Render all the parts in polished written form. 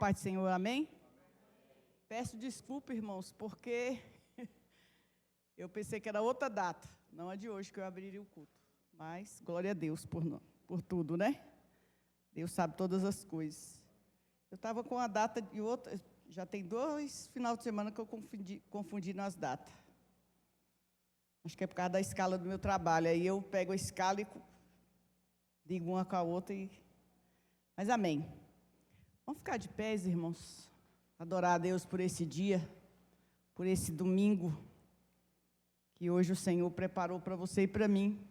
paz do Senhor, amém? Peço desculpa, irmãos, porque eu pensei que era outra data, não a de hoje que eu abriria o culto. Mas, glória a Deus por tudo, né? Deus sabe todas as coisas. Eu estava com a data de outra, já tem 2 finais de semana que eu confundi nas datas. Acho que é por causa da escala do meu trabalho. Aí eu pego a escala e digo uma com a outra. Mas amém. Vamos ficar de pés, irmãos. Adorar a Deus por esse dia, por esse domingo, que hoje o Senhor preparou para você e para mim.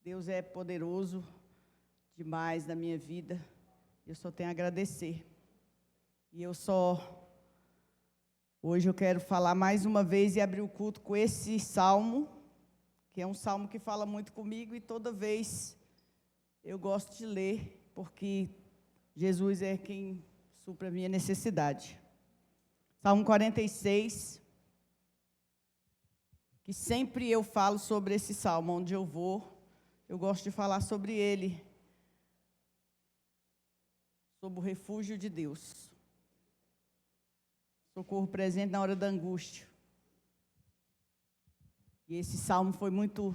Deus é poderoso demais na minha vida. Eu só tenho a agradecer. E hoje eu quero falar mais uma vez e abrir o culto com esse salmo, que é um salmo que fala muito comigo e toda vez eu gosto de ler, porque Jesus é quem supra a minha necessidade. Salmo 46, que sempre eu falo sobre esse salmo, onde eu vou, eu gosto de falar sobre ele, sobre o refúgio de Deus. Socorro presente na hora da angústia. E esse salmo foi muito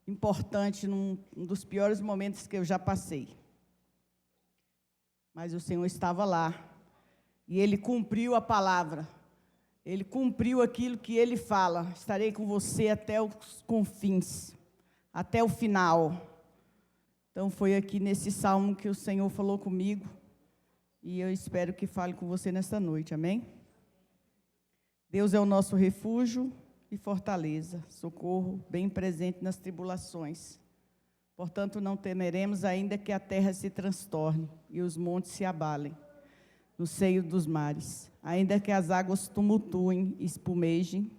importante num dos piores momentos que eu já passei. Mas o Senhor estava lá. E Ele cumpriu a palavra. Ele cumpriu aquilo que Ele fala. Estarei com você até os confins, até o final. Então foi aqui nesse salmo que o Senhor falou comigo. E eu espero que fale com você nesta noite, amém? Deus é o nosso refúgio e fortaleza, socorro bem presente nas tribulações. Portanto, não temeremos ainda que a terra se transtorne e os montes se abalem no seio dos mares, ainda que as águas tumultuem e espumejem,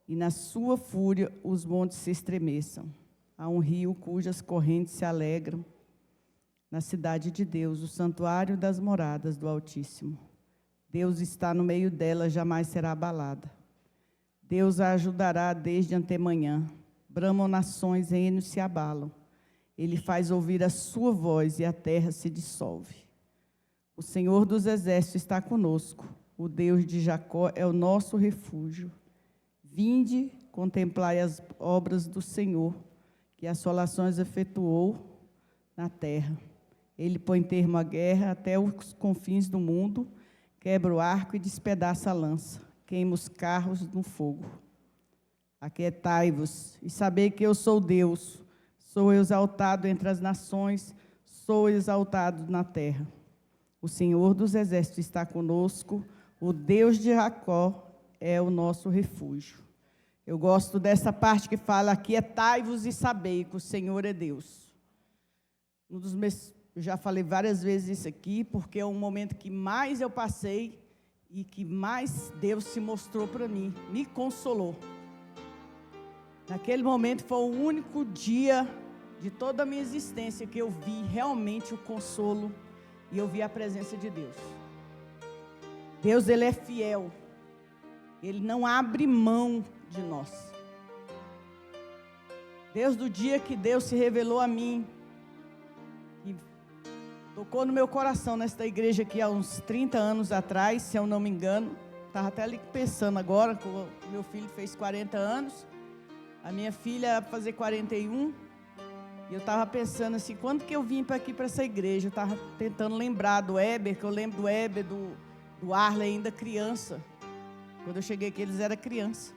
e na sua fúria os montes se estremeçam. Há um rio cujas correntes se alegram na cidade de Deus, o santuário das moradas do Altíssimo. Deus está no meio dela, jamais será abalada. Deus a ajudará desde antemanhã. Bramam nações, reinos se abalam. Ele faz ouvir a sua voz e a terra se dissolve. O Senhor dos exércitos está conosco. O Deus de Jacó é o nosso refúgio. Vinde, contemplai as obras do Senhor, que assolações efetuou na terra. Ele põe termo à guerra até os confins do mundo, quebra o arco e despedaça a lança, queima os carros no fogo. Aquietai-vos e sabei que eu sou Deus, sou exaltado entre as nações, sou exaltado na terra. O Senhor dos exércitos está conosco, o Deus de Jacó é o nosso refúgio. Eu gosto dessa parte que fala: aquietai-vos e sabei que o Senhor é Deus. Eu já falei várias vezes isso aqui, porque é um momento que mais eu passei e que mais Deus se mostrou para mim, me consolou. Naquele momento foi o único dia de toda a minha existência que eu vi realmente o consolo e eu vi a presença de Deus. Deus, Ele é fiel. Ele não abre mão de nós. Desde o dia que Deus se revelou a mim, e tocou no meu coração nesta igreja aqui há uns 30 anos atrás, se eu não me engano. Estava até ali pensando agora, que o meu filho fez 40 anos, a minha filha vai fazer 41, e eu estava pensando assim, quando que eu vim para aqui, para essa igreja? Eu estava tentando lembrar do Heber, que eu lembro do Heber, do Arley ainda criança. Quando eu cheguei aqui, eles eram criança.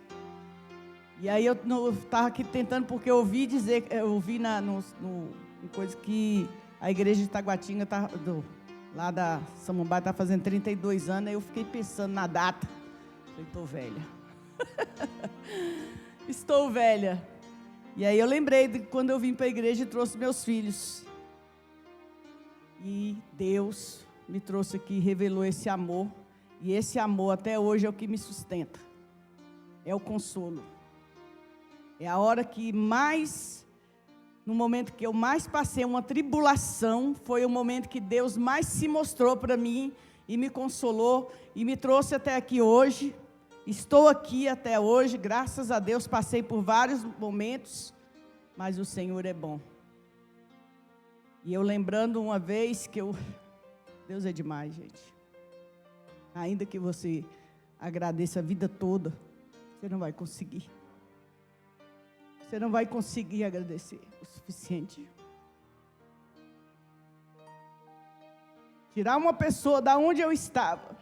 E aí eu estava aqui tentando, porque eu ouvi dizer, eu ouvi no coisa que a igreja de Taguatinga, lá da Samambaia, está fazendo 32 anos, aí eu fiquei pensando na data. Eu estou velha. Estou velha. E aí eu lembrei de quando eu vim para a igreja e trouxe meus filhos. E Deus me trouxe aqui, revelou esse amor. E esse amor até hoje é o que me sustenta. É o consolo. É a hora que mais, no momento que eu mais passei uma tribulação, foi o momento que Deus mais se mostrou para mim e me consolou e me trouxe até aqui hoje. Estou aqui até hoje, graças a Deus, passei por vários momentos, mas o Senhor é bom. E eu lembrando uma vez que eu Deus é demais, gente. Ainda que você agradeça a vida toda, você não vai conseguir. Você não vai conseguir agradecer o suficiente. Tirar uma pessoa da onde eu estava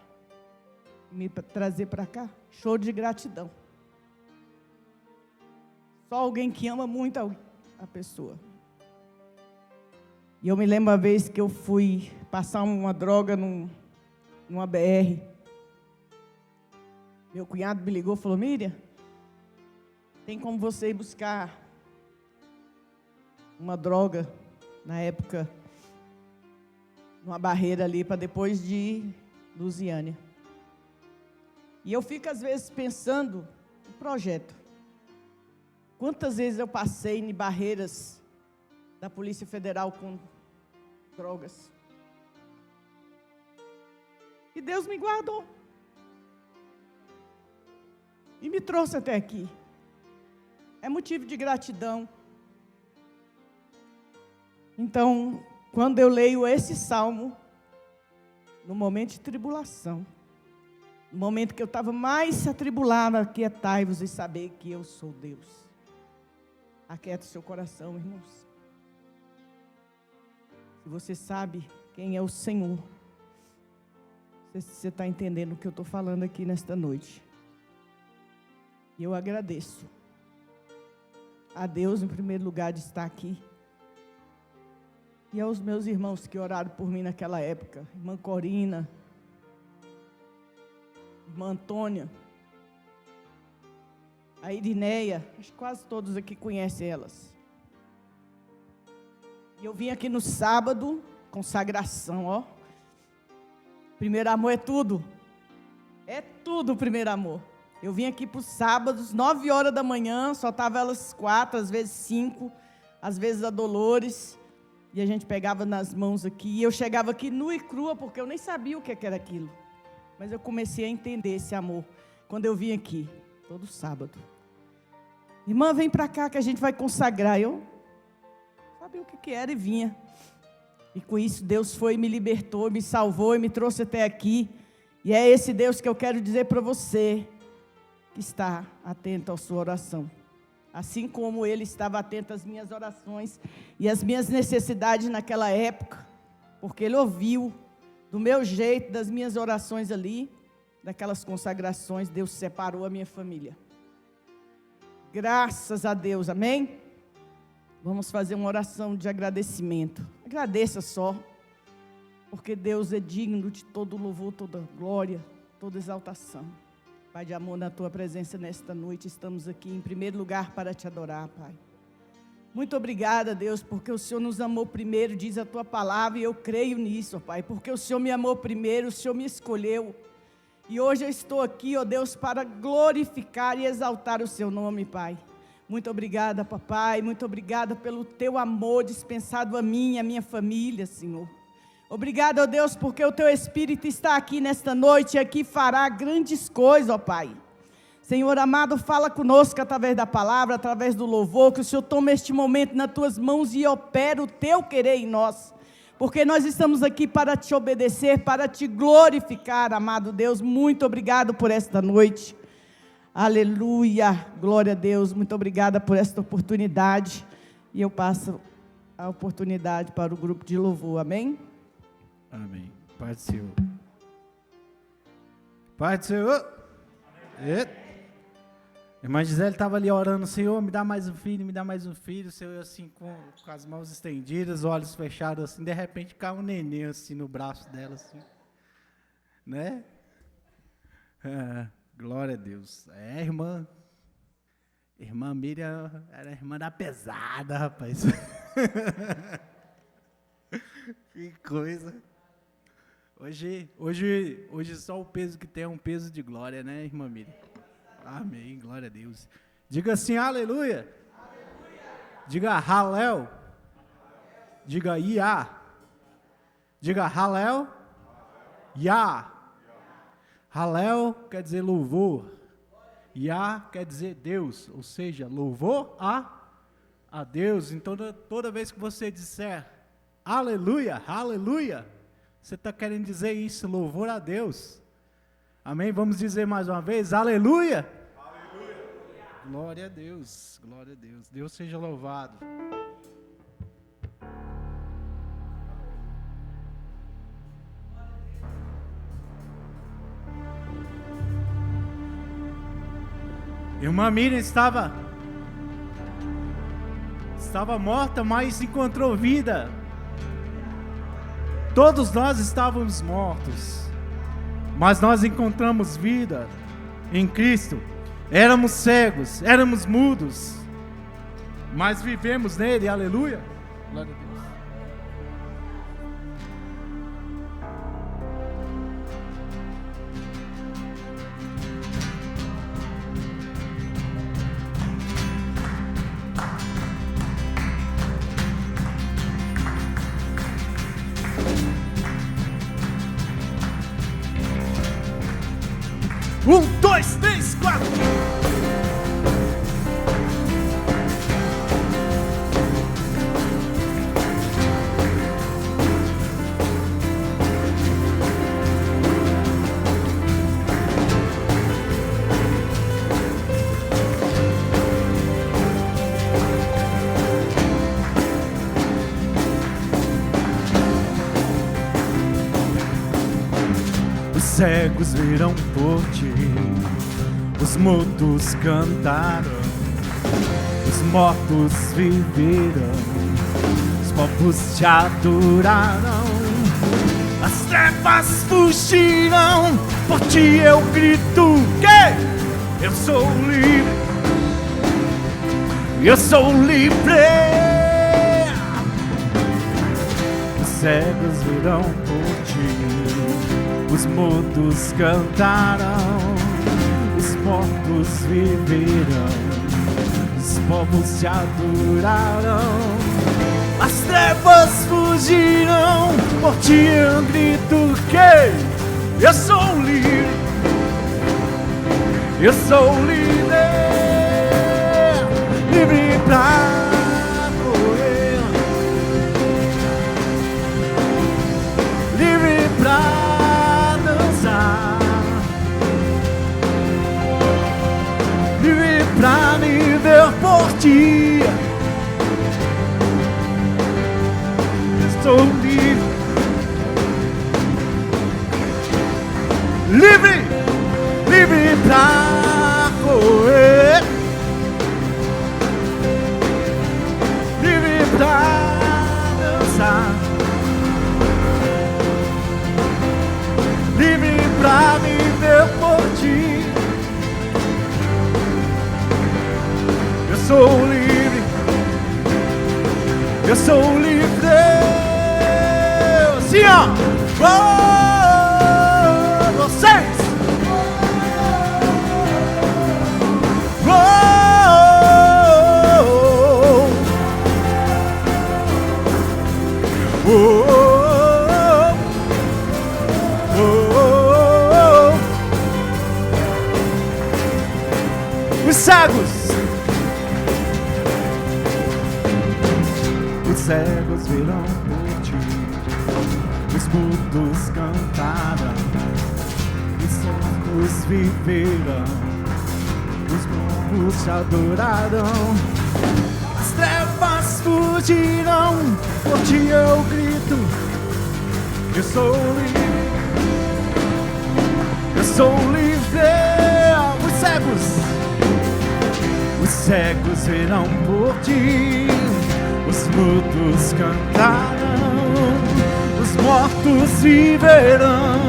e me trazer para cá, show de gratidão. Só alguém que ama muito a pessoa. E eu me lembro uma vez que eu fui passar uma droga numa BR. Meu cunhado me ligou e falou: Miriam, tem como você ir buscar uma droga, na época, numa barreira ali, para depois de Lusiânia. E eu fico às vezes pensando no projeto. Quantas vezes eu passei em barreiras da Polícia Federal com drogas. E Deus me guardou. E me trouxe até aqui. É motivo de gratidão. Então, quando eu leio esse salmo, no momento de tribulação, no momento que eu estava mais atribulada, aquietai-vos e saber que eu sou Deus. Aquieta o seu coração, irmãos. Se você sabe quem é o Senhor, você está entendendo o que eu estou falando aqui nesta noite. E eu agradeço a Deus, em primeiro lugar, de estar aqui. E aos meus irmãos que oraram por mim naquela época. Irmã Corina, irmã Antônia, a Irineia, acho que quase todos aqui conhecem elas. E eu vim aqui no sábado, consagração, ó. Primeiro amor é tudo. É tudo primeiro amor. Eu vim aqui para os sábados, 9 horas da manhã, só estava elas 4, às vezes 5, às vezes a Dolores. E a gente pegava nas mãos aqui. E eu chegava aqui nua e crua, porque eu nem sabia o que era aquilo. Mas eu comecei a entender esse amor quando eu vim aqui, todo sábado. Irmã, vem para cá que a gente vai consagrar. Eu sabia o que era e vinha. E com isso Deus foi e me libertou, me salvou e me trouxe até aqui. E é esse Deus que eu quero dizer para você, que está atento à sua oração. Assim como Ele estava atento às minhas orações e às minhas necessidades naquela época. Porque Ele ouviu do meu jeito, das minhas orações ali, daquelas consagrações, Deus separou a minha família. Graças a Deus, amém? Vamos fazer uma oração de agradecimento. Agradeça só, porque Deus é digno de todo louvor, toda glória, toda exaltação. Pai de amor, na Tua presença nesta noite, estamos aqui em primeiro lugar para Te adorar, Pai. Muito obrigada, Deus, porque o Senhor nos amou primeiro, diz a Tua palavra, e eu creio nisso, Pai, porque o Senhor me amou primeiro, o Senhor me escolheu. E hoje eu estou aqui, ó Deus, para glorificar e exaltar o Seu nome, Pai. Muito obrigada, papai, muito obrigada pelo Teu amor dispensado a mim e a minha família, Senhor. Obrigada, ó Deus, porque o Teu Espírito está aqui nesta noite e aqui fará grandes coisas, ó Pai. Senhor amado, fala conosco através da palavra, através do louvor, que o Senhor tome este momento nas Tuas mãos e opere o Teu querer em nós. Porque nós estamos aqui para Te obedecer, para Te glorificar, amado Deus. Muito obrigado por esta noite. Aleluia, glória a Deus. Muito obrigada por esta oportunidade. E eu passo a oportunidade para o grupo de louvor, amém? Amém. Pai do Senhor. Pai do Senhor. Irmã Gisele estava ali orando: Senhor, me dá mais um filho, me dá mais um filho. O Senhor assim com as mãos estendidas, olhos fechados assim. De repente cai um neném assim no braço dela assim. Né? Glória a Deus. Irmã Miriam era a irmã da pesada, rapaz. Que coisa. Hoje só o peso que tem é um peso de glória, né, irmã Miriam? Amém, glória a Deus. Diga assim, aleluia. Aleluia. Diga halel. Diga Iá. Diga halel. Iá. Halel quer dizer louvor. Iá quer dizer Deus, ou seja, louvor a Deus. Então toda vez que você disser aleluia, aleluia, Você está querendo dizer isso? Louvor a Deus. Amém? Vamos dizer mais uma vez, aleluia. Aleluia. Glória a Deus, glória a Deus. Deus seja louvado. Irmã Miriam estava morta, mas encontrou vida. Todos nós estávamos mortos, mas nós encontramos vida em Cristo. Éramos cegos, éramos mudos, mas vivemos nele, aleluia. Glória a Deus. Um, dois, três, quatro. Os cegos viram por ti, os mudos cantaram, os mortos viveram, os povos te adoraram, as trevas fugiram, por ti eu grito que eu sou livre, eu sou livre. Os cegos viram por ti, os mudos cantaram, os mortos viveram, os povos te adoraram, as trevas fugiram, por ti eu grito que eu sou livre, eu sou livre, livre pra correr, livre pra pra viver por ti. Estou livre, livre, livre pra correr, livre pra dançar, livre pra viver por ti. Eu sou livre, eu sou livre, assim ó, vocês, os cegos. Os cegos virão por ti, os mudos cantaram, os cegos viveram, os mortos te adoraram, as trevas fugiram, por ti eu grito, eu sou livre, eu sou livre. Os cegos virão por ti, os mudos cantaram, os mortos viverão,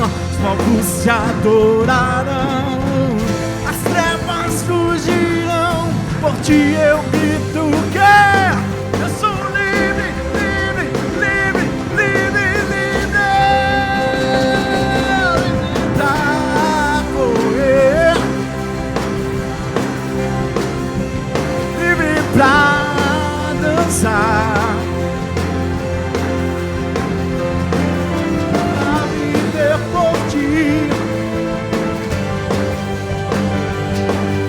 os povos te adorarão, as trevas fugirão, por ti eu grito que eu sou livre, livre, livre, livre, livre, livre pra correr, livre pra dançar, pra viver por ti.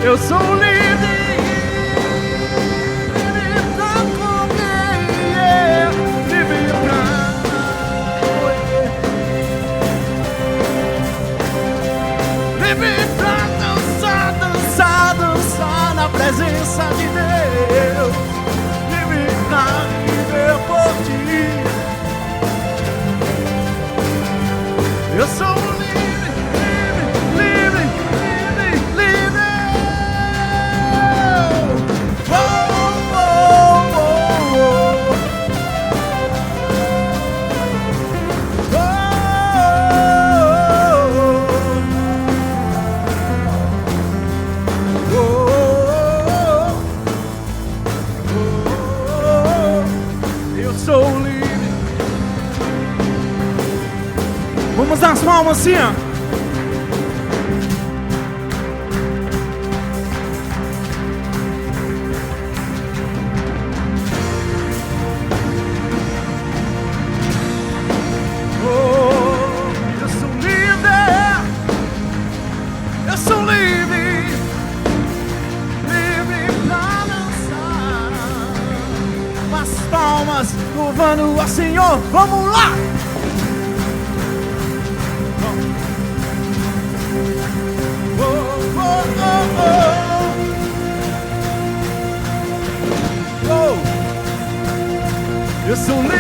Eu sou livre, livre pra correr, livre pra correr. sou livre. Vamos nas palmas assim, ó. Louvando ao Senhor, vamos lá! Oh, oh, oh, oh. Oh. Eu sou livre,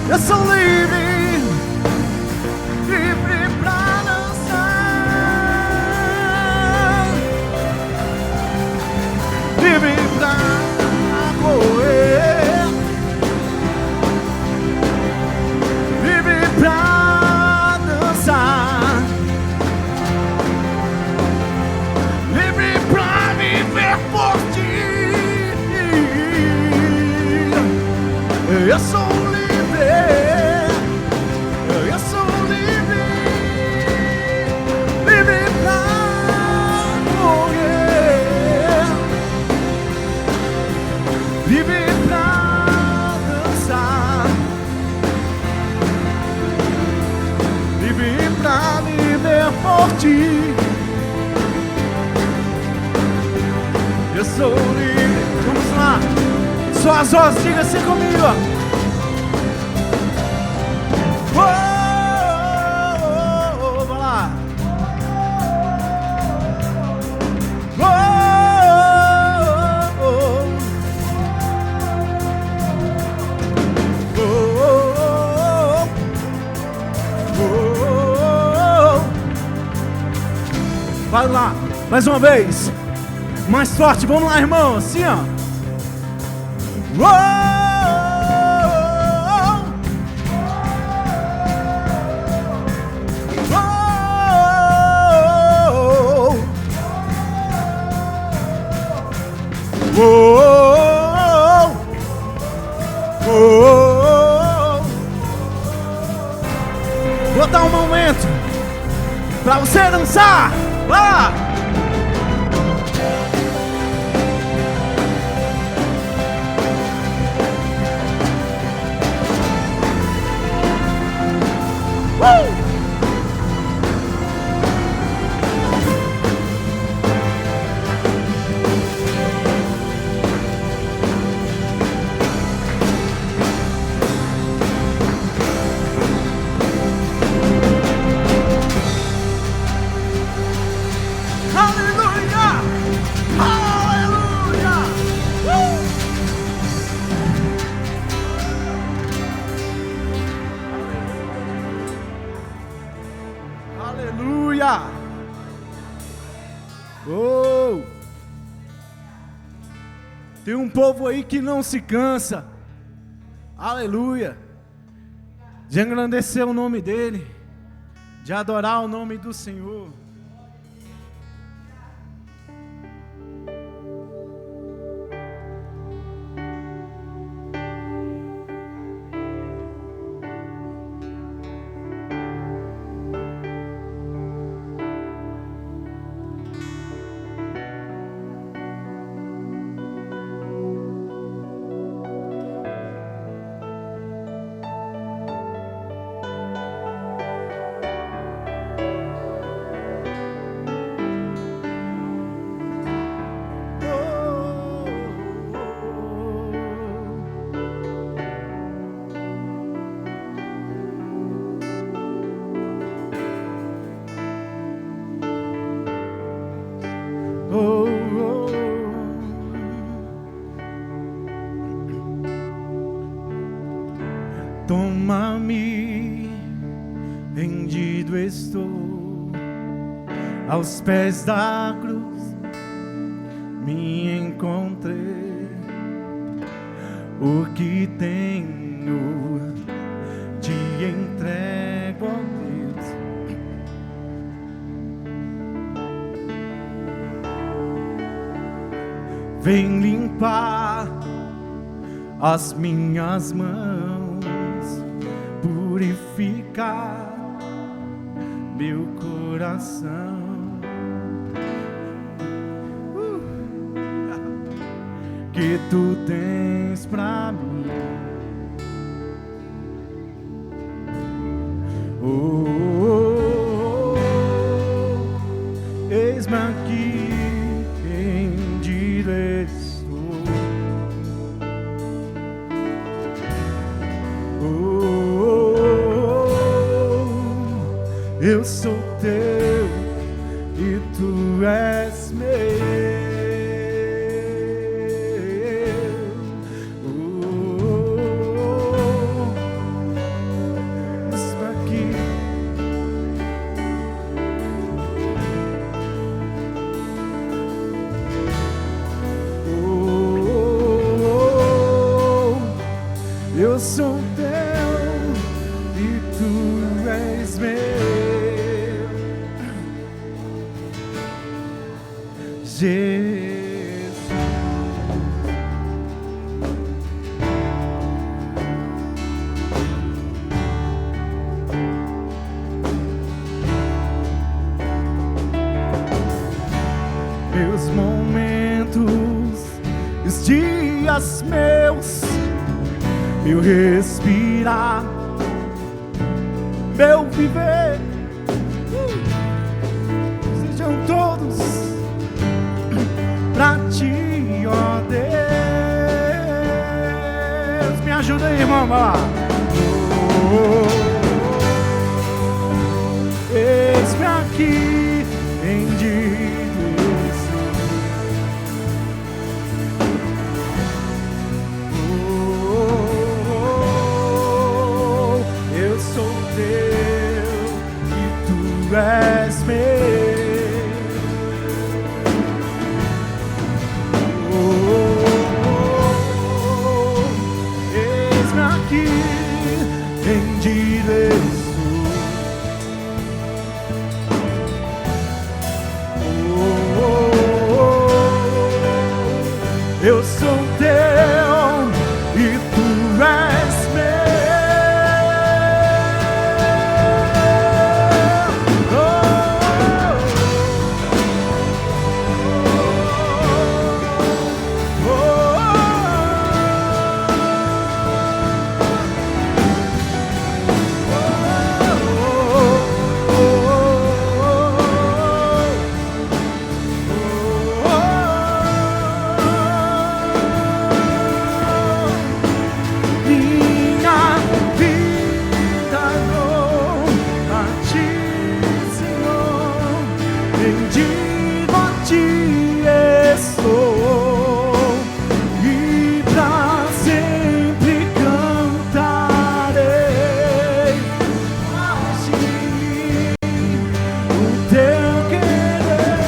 eu sou livre, livre pra dançar, livre pra correr, livre pra dançar, livre pra viver por ti. Eu sou livre, eu sou livre, livre pra correr, livre pra dançar, livre pra viver por ti. Eu sou livre. Vamos lá. Só as vozes, diga assim comigo, ó. Oh, oh, oh, oh, vai lá. Oh, oh, oh, oh, oh. Vai lá, mais uma vez. Mais forte, vamos lá, irmão. Assim, ó. Oh, oh, oh, oh. Vou dar um momento pra você dançar. Vai lá. Aleluia! Oh! Tem um povo aí que não se cansa. Aleluia! De engrandecer o nome dele, de adorar o nome do Senhor. Toma-me, rendido estou aos pés da cruz, me encontrei. O que tenho te entrego, ó Deus. Vem limpar as minhas mãos, purificar meu coração. Que tu tens pra mim. Eis-me aqui, rendido estou. Eu sou teu e tu és meu. Eu sou teu e tu és meu. Jesus. Meus momentos, os dias meus, meu respirar, meu viver, sejam todos pra ti, ó Deus. Me ajuda aí, irmão, vai lá. Eis-me aqui, rendido estou. Eu sou teu e tu és meu. Eis-me aqui, rendido estou. Eu sou teu e tu és rendido a ti estou, e pra sempre cantarei a ti o teu querer,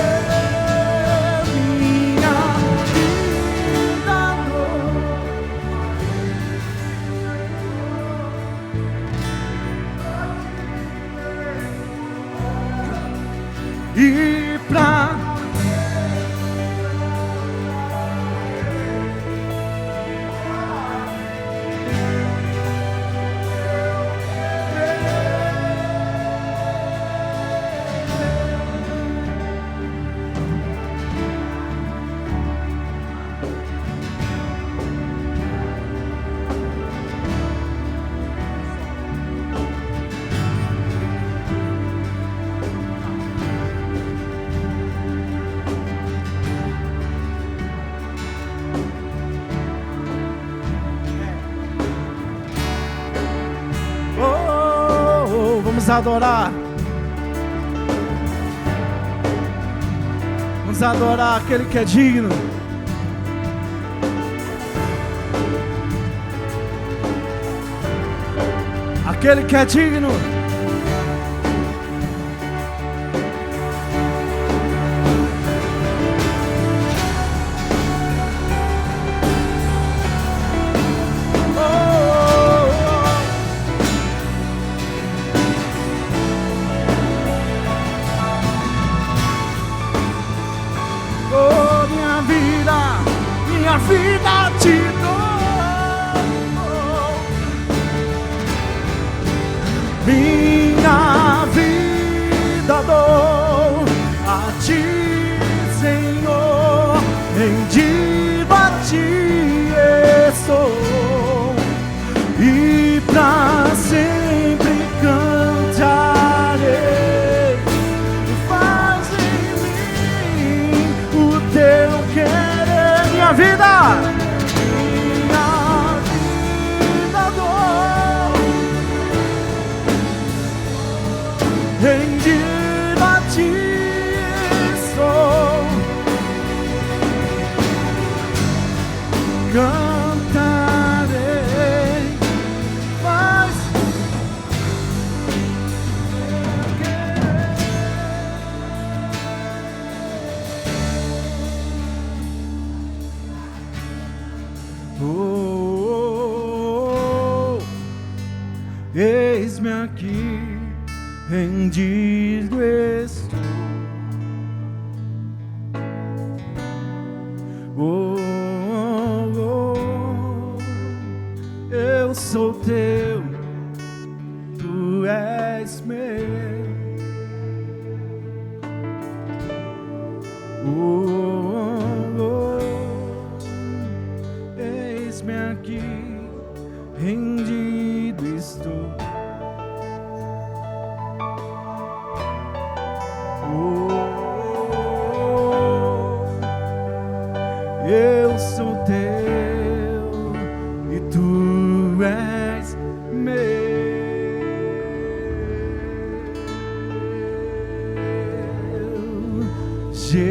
minha vida e pra vamos adorar. Vamos adorar aquele que é digno. Aquele que é digno. Minha vida te dou. cantarei, mas eis-me aqui, rendido estou. Eu sou teu, tu és meu. Eis-me aqui, rendido estou. Eu sou teu e tu és meu. Jesus.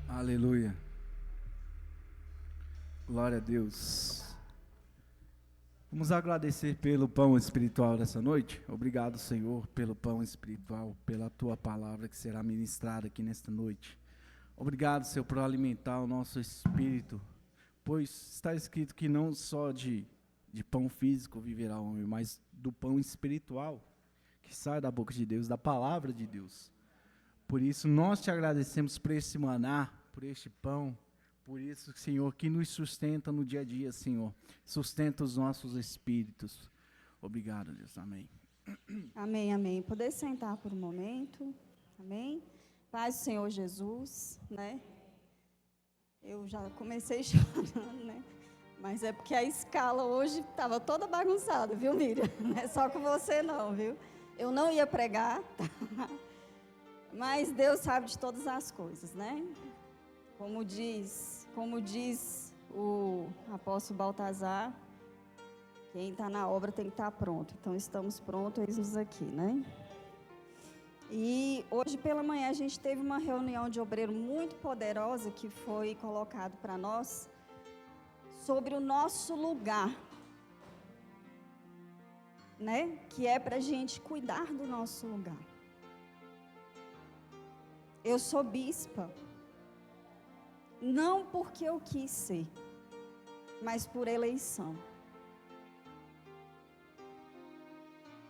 Aleluia. Glória a Deus. Vamos agradecer pelo pão espiritual dessa noite. Obrigado, Senhor, pelo pão espiritual, pela tua palavra que será ministrada aqui nesta noite. Obrigado, Senhor, por alimentar o nosso espírito, pois está escrito que não só de pão físico viverá o homem, mas do pão espiritual que sai da boca de Deus, da palavra de Deus. Por isso, nós te agradecemos por esse maná, por este pão, por isso, Senhor, que nos sustenta no dia a dia, Senhor. Sustenta os nossos espíritos. Obrigado, Deus. Amém. Amém, amém. Poder sentar por um momento. Amém. Paz do Senhor Jesus, né? Eu já comecei chorando, né? Mas é porque a escala hoje estava toda bagunçada, viu, Miriam? Não é só com você não, viu? Eu não ia pregar, tá? Mas Deus sabe de todas as coisas, né? Como diz o apóstolo Baltazar, quem está na obra tem que estar pronto. Então, estamos prontos, eis-nos aqui, né? E hoje pela manhã a gente teve uma reunião de obreiro muito poderosa que foi colocado para nós sobre o nosso lugar, né? Que é para a gente cuidar do nosso lugar. Eu sou bispa, não porque eu quis ser, mas por eleição.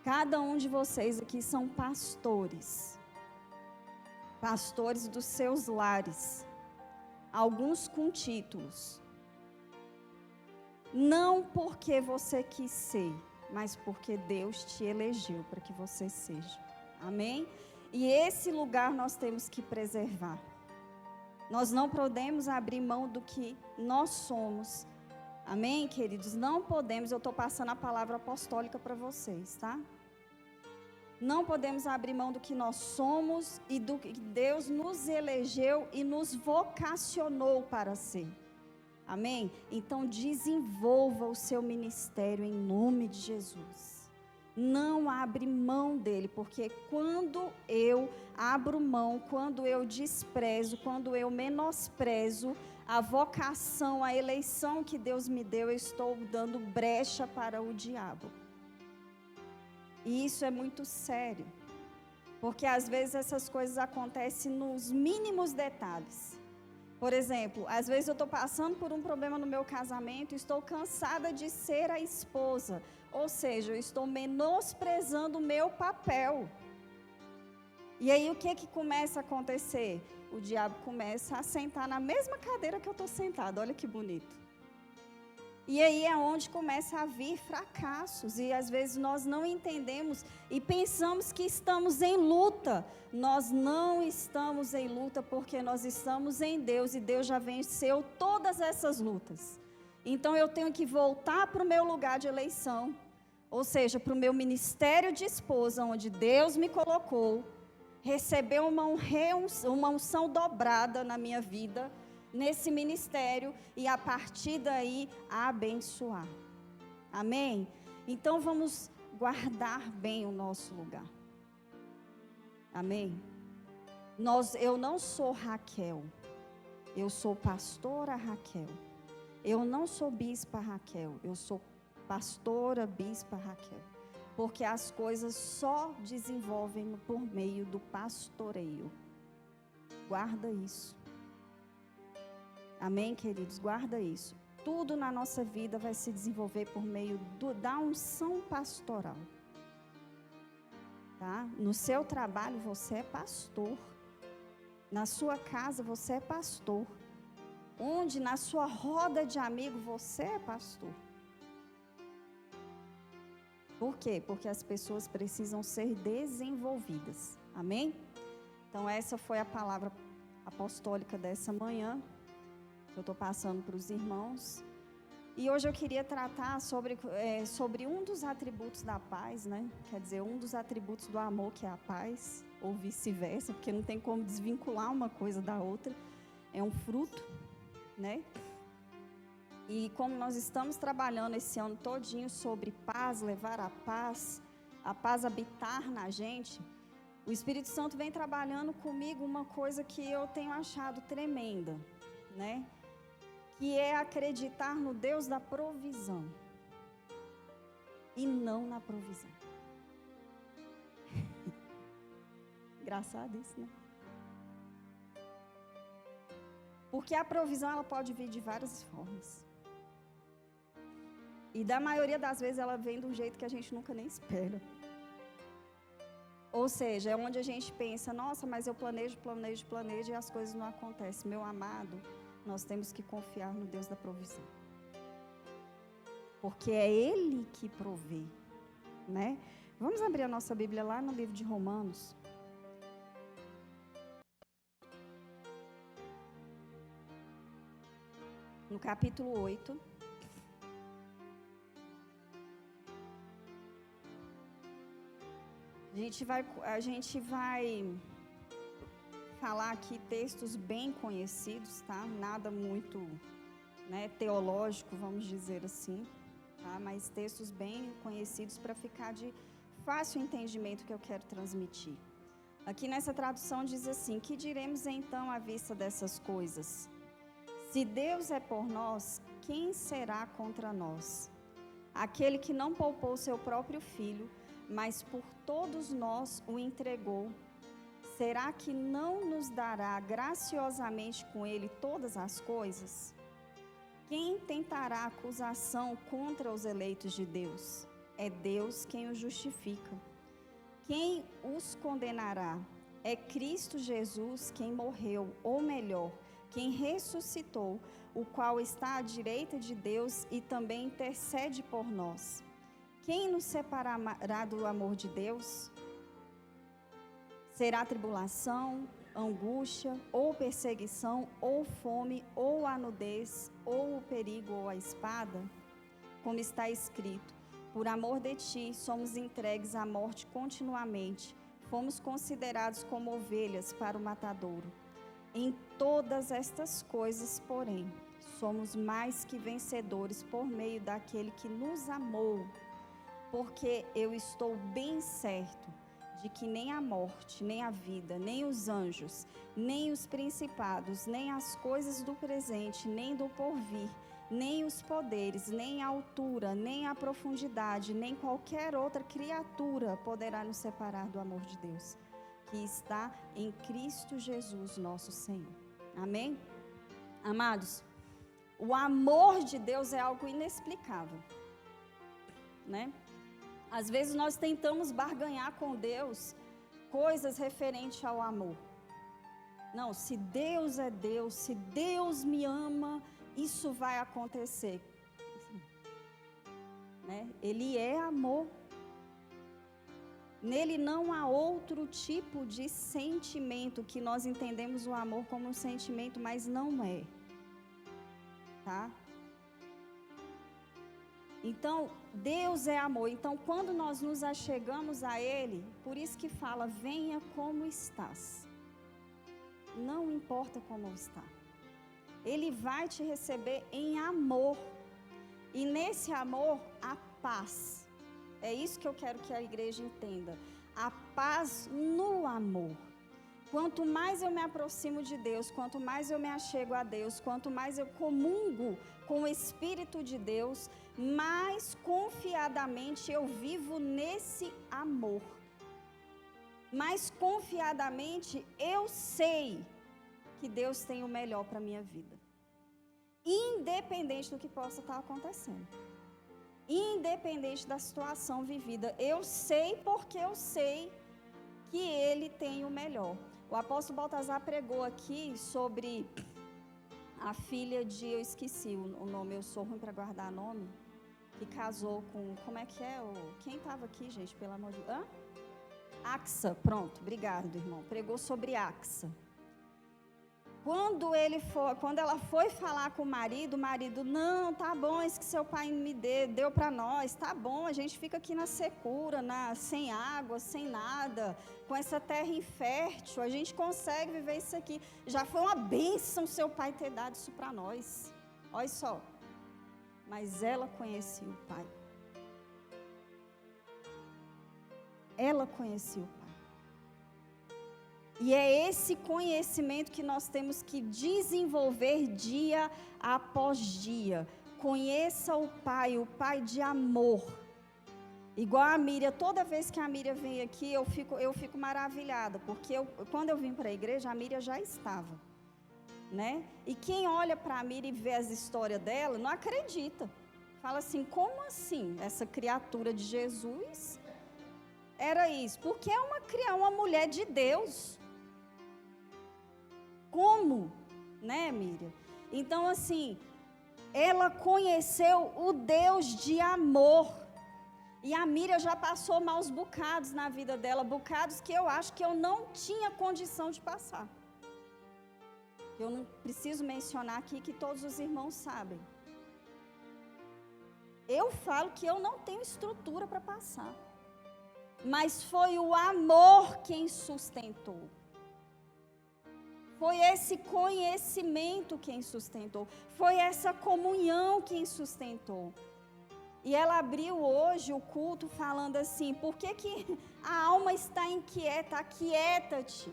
Cada um de vocês aqui são pastores dos seus lares, alguns com títulos. Não porque você quis ser, mas porque Deus te elegeu para que você seja. Amém? E esse lugar nós temos que preservar. Nós não podemos abrir mão do que nós somos. Amém, queridos? Não podemos, eu estou passando a palavra apostólica para vocês, tá? Não podemos abrir mão do que nós somos e do que Deus nos elegeu e nos vocacionou para ser. Amém? Então desenvolva o seu ministério em nome de Jesus. Não abre mão dele, porque quando eu abro mão, quando eu desprezo, quando eu menosprezo a vocação, a eleição que Deus me deu, eu estou dando brecha para o diabo. E isso é muito sério, porque às vezes essas coisas acontecem nos mínimos detalhes. Por exemplo, às vezes eu estou passando por um problema no meu casamento, estou cansada de ser a esposa, ou seja, eu estou menosprezando o meu papel. E aí o que começa a acontecer? O diabo começa a sentar na mesma cadeira que eu estou sentada, olha que bonito. E aí é onde começa a vir fracassos, e às vezes nós não entendemos e pensamos que estamos em luta. Nós não estamos em luta porque nós estamos em Deus, e Deus já venceu todas essas lutas. Então eu tenho que voltar para o meu lugar de eleição, ou seja, para o meu ministério de esposa, onde Deus me colocou, receber uma unção dobrada na minha vida, nesse ministério, e a partir daí abençoar. Amém? Então vamos guardar bem o nosso lugar. Amém? Eu não sou Raquel, eu sou pastora Raquel. Eu não sou bispa Raquel, eu sou pastora bispa Raquel. Porque as coisas só desenvolvem por meio do pastoreio. Guarda isso. Amém, queridos? Guarda isso. Tudo na nossa vida vai se desenvolver por meio da unção pastoral. Tá? No seu trabalho você é pastor. Na sua casa você é pastor. Onde na sua roda de amigos você é pastor. Por quê? Porque as pessoas precisam ser desenvolvidas. Amém? Então essa foi a palavra apostólica dessa manhã, que eu estou passando para os irmãos. E hoje eu queria tratar sobre um dos atributos da paz, né? Quer dizer, um dos atributos do amor, que é a paz, ou vice-versa, porque não tem como desvincular uma coisa da outra. É um fruto, né? E como nós estamos trabalhando esse ano todinho sobre paz, levar a paz habitar na gente, o Espírito Santo vem trabalhando comigo uma coisa que eu tenho achado tremenda, né? Que é acreditar no Deus da provisão e não na provisão. Engraçado isso, né? Porque a provisão ela pode vir de várias formas. E da maioria das vezes ela vem de um jeito que a gente nunca nem espera. Ou seja, é onde a gente pensa, nossa, mas eu planejo e as coisas não acontecem. Meu amado, nós temos que confiar no Deus da provisão. Porque é Ele que provê, né? Vamos abrir a nossa Bíblia lá no livro de Romanos. No capítulo 8. A gente vai falar aqui textos bem conhecidos, tá? Nada muito, né, teológico, vamos dizer assim, tá? Mas textos bem conhecidos para ficar de fácil entendimento que eu quero transmitir. Aqui nessa tradução diz assim: que diremos então à vista dessas coisas? Se Deus é por nós, quem será contra nós? Aquele que não poupou seu próprio filho, mas por todos nós o entregou, será que não nos dará graciosamente com ele todas as coisas? Quem tentará acusação contra os eleitos de Deus? É Deus quem os justifica. Quem os condenará? É Cristo Jesus quem morreu, ou melhor, quem ressuscitou, o qual está à direita de Deus e também intercede por nós. Quem nos separará do amor de Deus? Será tribulação, angústia, ou perseguição, ou fome, ou a nudez, ou o perigo, ou a espada? Como está escrito: por amor de ti somos entregues à morte continuamente, fomos considerados como ovelhas para o matadouro. Em todas estas coisas, porém, somos mais que vencedores por meio daquele que nos amou. Porque eu estou bem certo de que nem a morte, nem a vida, nem os anjos, nem os principados, nem as coisas do presente, nem do porvir, nem os poderes, nem a altura, nem a profundidade, nem qualquer outra criatura poderá nos separar do amor de Deus, que está em Cristo Jesus, nosso Senhor. Amém? Amados, o amor de Deus é algo inexplicável, né? Às vezes nós tentamos barganhar com Deus coisas referentes ao amor. Não, se Deus é Deus, se Deus me ama, isso vai acontecer. Né? Ele é amor. Nele não há outro tipo de sentimento, que nós entendemos o amor como um sentimento, mas não é. Tá? Então, Deus é amor. Então, quando nós nos achegamos a Ele, por isso que fala, venha como estás. Não importa como está. Ele vai te receber em amor. E nesse amor, a paz. É isso que eu quero que a igreja entenda. A paz no amor. Quanto mais eu me aproximo de Deus, quanto mais eu me achego a Deus, quanto mais eu comungo com o Espírito de Deus, mais confiadamente eu vivo nesse amor. Mais confiadamente eu sei que Deus tem o melhor para a minha vida. Independente do que possa estar acontecendo. Independente da situação vivida. Eu sei porque eu sei que Ele tem o melhor. O apóstolo Baltazar pregou aqui sobre a filha de, eu esqueci o nome, eu sou ruim para guardar nome, que casou com, como é que é? Quem estava aqui, gente, pelo amor de Deus? Axa, pronto, obrigado, irmão. Pregou sobre Axa. Quando ela foi falar com o marido, não, tá bom, isso que seu pai me deu para nós, tá bom, a gente fica aqui na secura, sem água, sem nada, com essa terra infértil, a gente consegue viver isso aqui. Já foi uma bênção seu pai ter dado isso para nós, olha só. Mas ela conhecia o pai. Ela conhecia o pai. E é esse conhecimento que nós temos que desenvolver dia após dia. Conheça o Pai de amor. Igual a Miriam, toda vez que a Miriam vem aqui, eu fico maravilhada, porque quando eu vim para a igreja, a Miriam já estava, né? E quem olha para a Miriam e vê as histórias dela, não acredita. Fala assim, como assim? Essa criatura de Jesus era isso? Porque é uma mulher de Deus. Como? Né, Miriam? Então, assim, ela conheceu o Deus de amor. E a Miriam já passou maus bocados na vida dela, bocados que eu acho que eu não tinha condição de passar. Eu não preciso mencionar aqui que todos os irmãos sabem. Eu falo que eu não tenho estrutura para passar. Mas foi o amor quem sustentou. Foi esse conhecimento quem sustentou. Foi essa comunhão quem sustentou. E ela abriu hoje o culto falando assim, por que a alma está inquieta? Aquieta-te.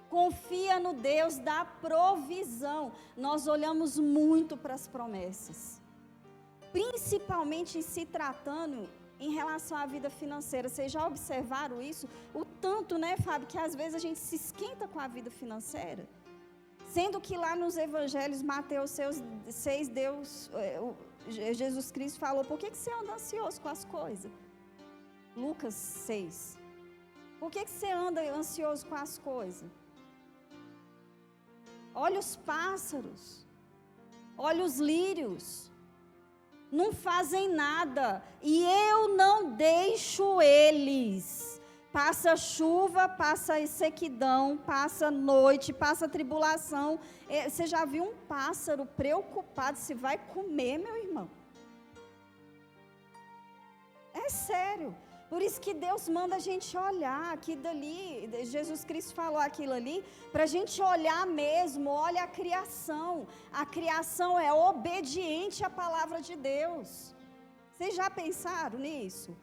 Confia no Deus da provisão. Nós olhamos muito para as promessas. Principalmente se tratando em relação à vida financeira. Vocês já observaram isso? O tanto, né, Fábio, que às vezes a gente se esquenta com a vida financeira. Sendo que lá nos evangelhos, Mateus 6, Jesus Cristo falou, por que você anda ansioso com as coisas? Lucas 6. Por que você anda ansioso com as coisas? Olha os pássaros. Olha os lírios. Não fazem nada, e eu não deixo eles. Passa chuva, passa sequidão, passa noite, passa tribulação. Você já viu um pássaro preocupado se vai comer, meu irmão? É sério. Por isso que Deus manda a gente olhar aqui dali, Jesus Cristo falou aquilo ali, para a gente olhar mesmo, olha a criação é obediente à palavra de Deus. Vocês já pensaram nisso?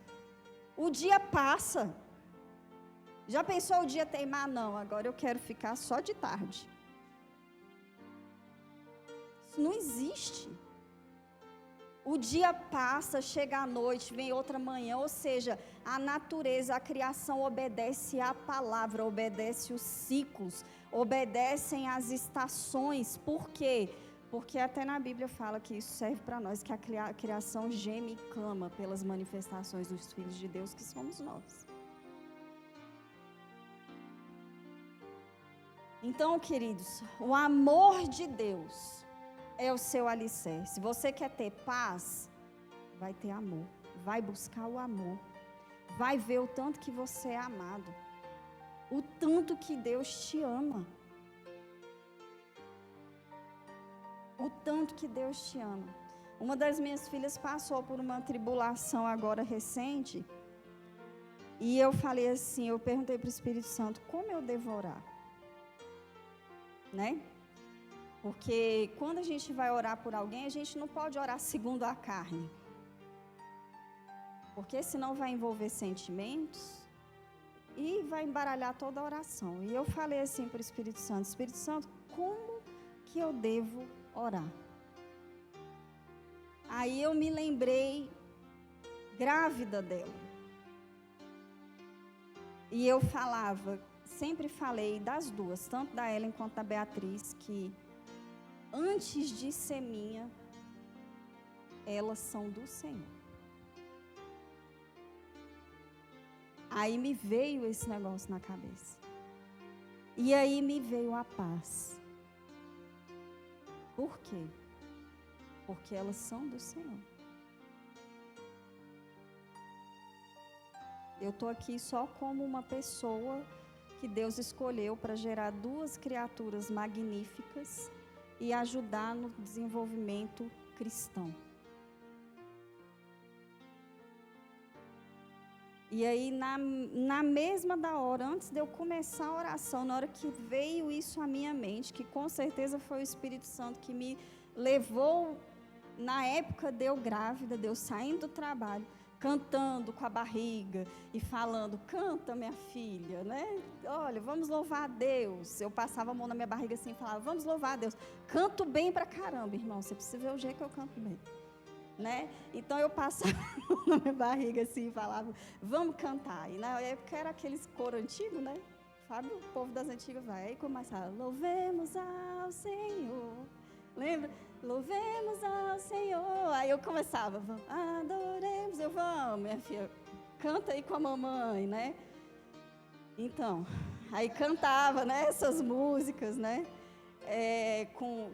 O dia passa, já pensou o dia teimar? Não, agora eu quero ficar só de tarde. Isso não existe. O dia passa, chega a noite, vem outra manhã, ou seja, a natureza, a criação obedece à palavra, obedece os ciclos, obedecem às estações. Por quê? Porque até na Bíblia fala que isso serve para nós, que a criação geme e clama pelas manifestações dos filhos de Deus, que somos nós. Então, queridos, o amor de Deus é o seu alicerce. Se você quer ter paz, vai ter amor. Vai buscar o amor. Vai ver o tanto que você é amado. O tanto que Deus te ama. O tanto que Deus te ama. Uma das minhas filhas passou por uma tribulação agora recente. E eu falei assim, eu perguntei para o Espírito Santo, como eu devo orar? Né? Porque quando a gente vai orar por alguém, a gente não pode orar segundo a carne. Porque senão vai envolver sentimentos e vai embaralhar toda a oração. E eu falei assim para o Espírito Santo, como que eu devo orar? Aí eu me lembrei grávida dela. E eu sempre falei das duas, tanto da Ellen quanto da Beatriz, que antes de ser minha, elas são do Senhor. Aí me veio esse negócio na cabeça. E aí me veio a paz. Por quê? Porque elas são do Senhor. Eu estou aqui só como uma pessoa que Deus escolheu para gerar duas criaturas magníficas e ajudar no desenvolvimento cristão. E aí, na mesma da hora, antes de eu começar a oração, na hora que veio isso à minha mente, que com certeza foi o Espírito Santo que me levou, na época de eu grávida, de eu saindo do trabalho, cantando com a barriga e falando, canta minha filha, né? Olha, vamos louvar a Deus. Eu passava a mão na minha barriga assim e falava, vamos louvar a Deus. Canto bem pra caramba, irmão, você precisa ver o jeito que eu canto bem. Né? Então eu passava a mão na minha barriga assim e falava, vamos cantar. E na época era aqueles coro antigo, né? Sabe, o povo das antigas vai. Aí começava, louvemos ao Senhor. Lembra? Louvemos ao Senhor. Aí eu começava, adoremos, vamos, minha filha, canta aí com a mamãe, né? Então, aí cantava, né, essas músicas, né?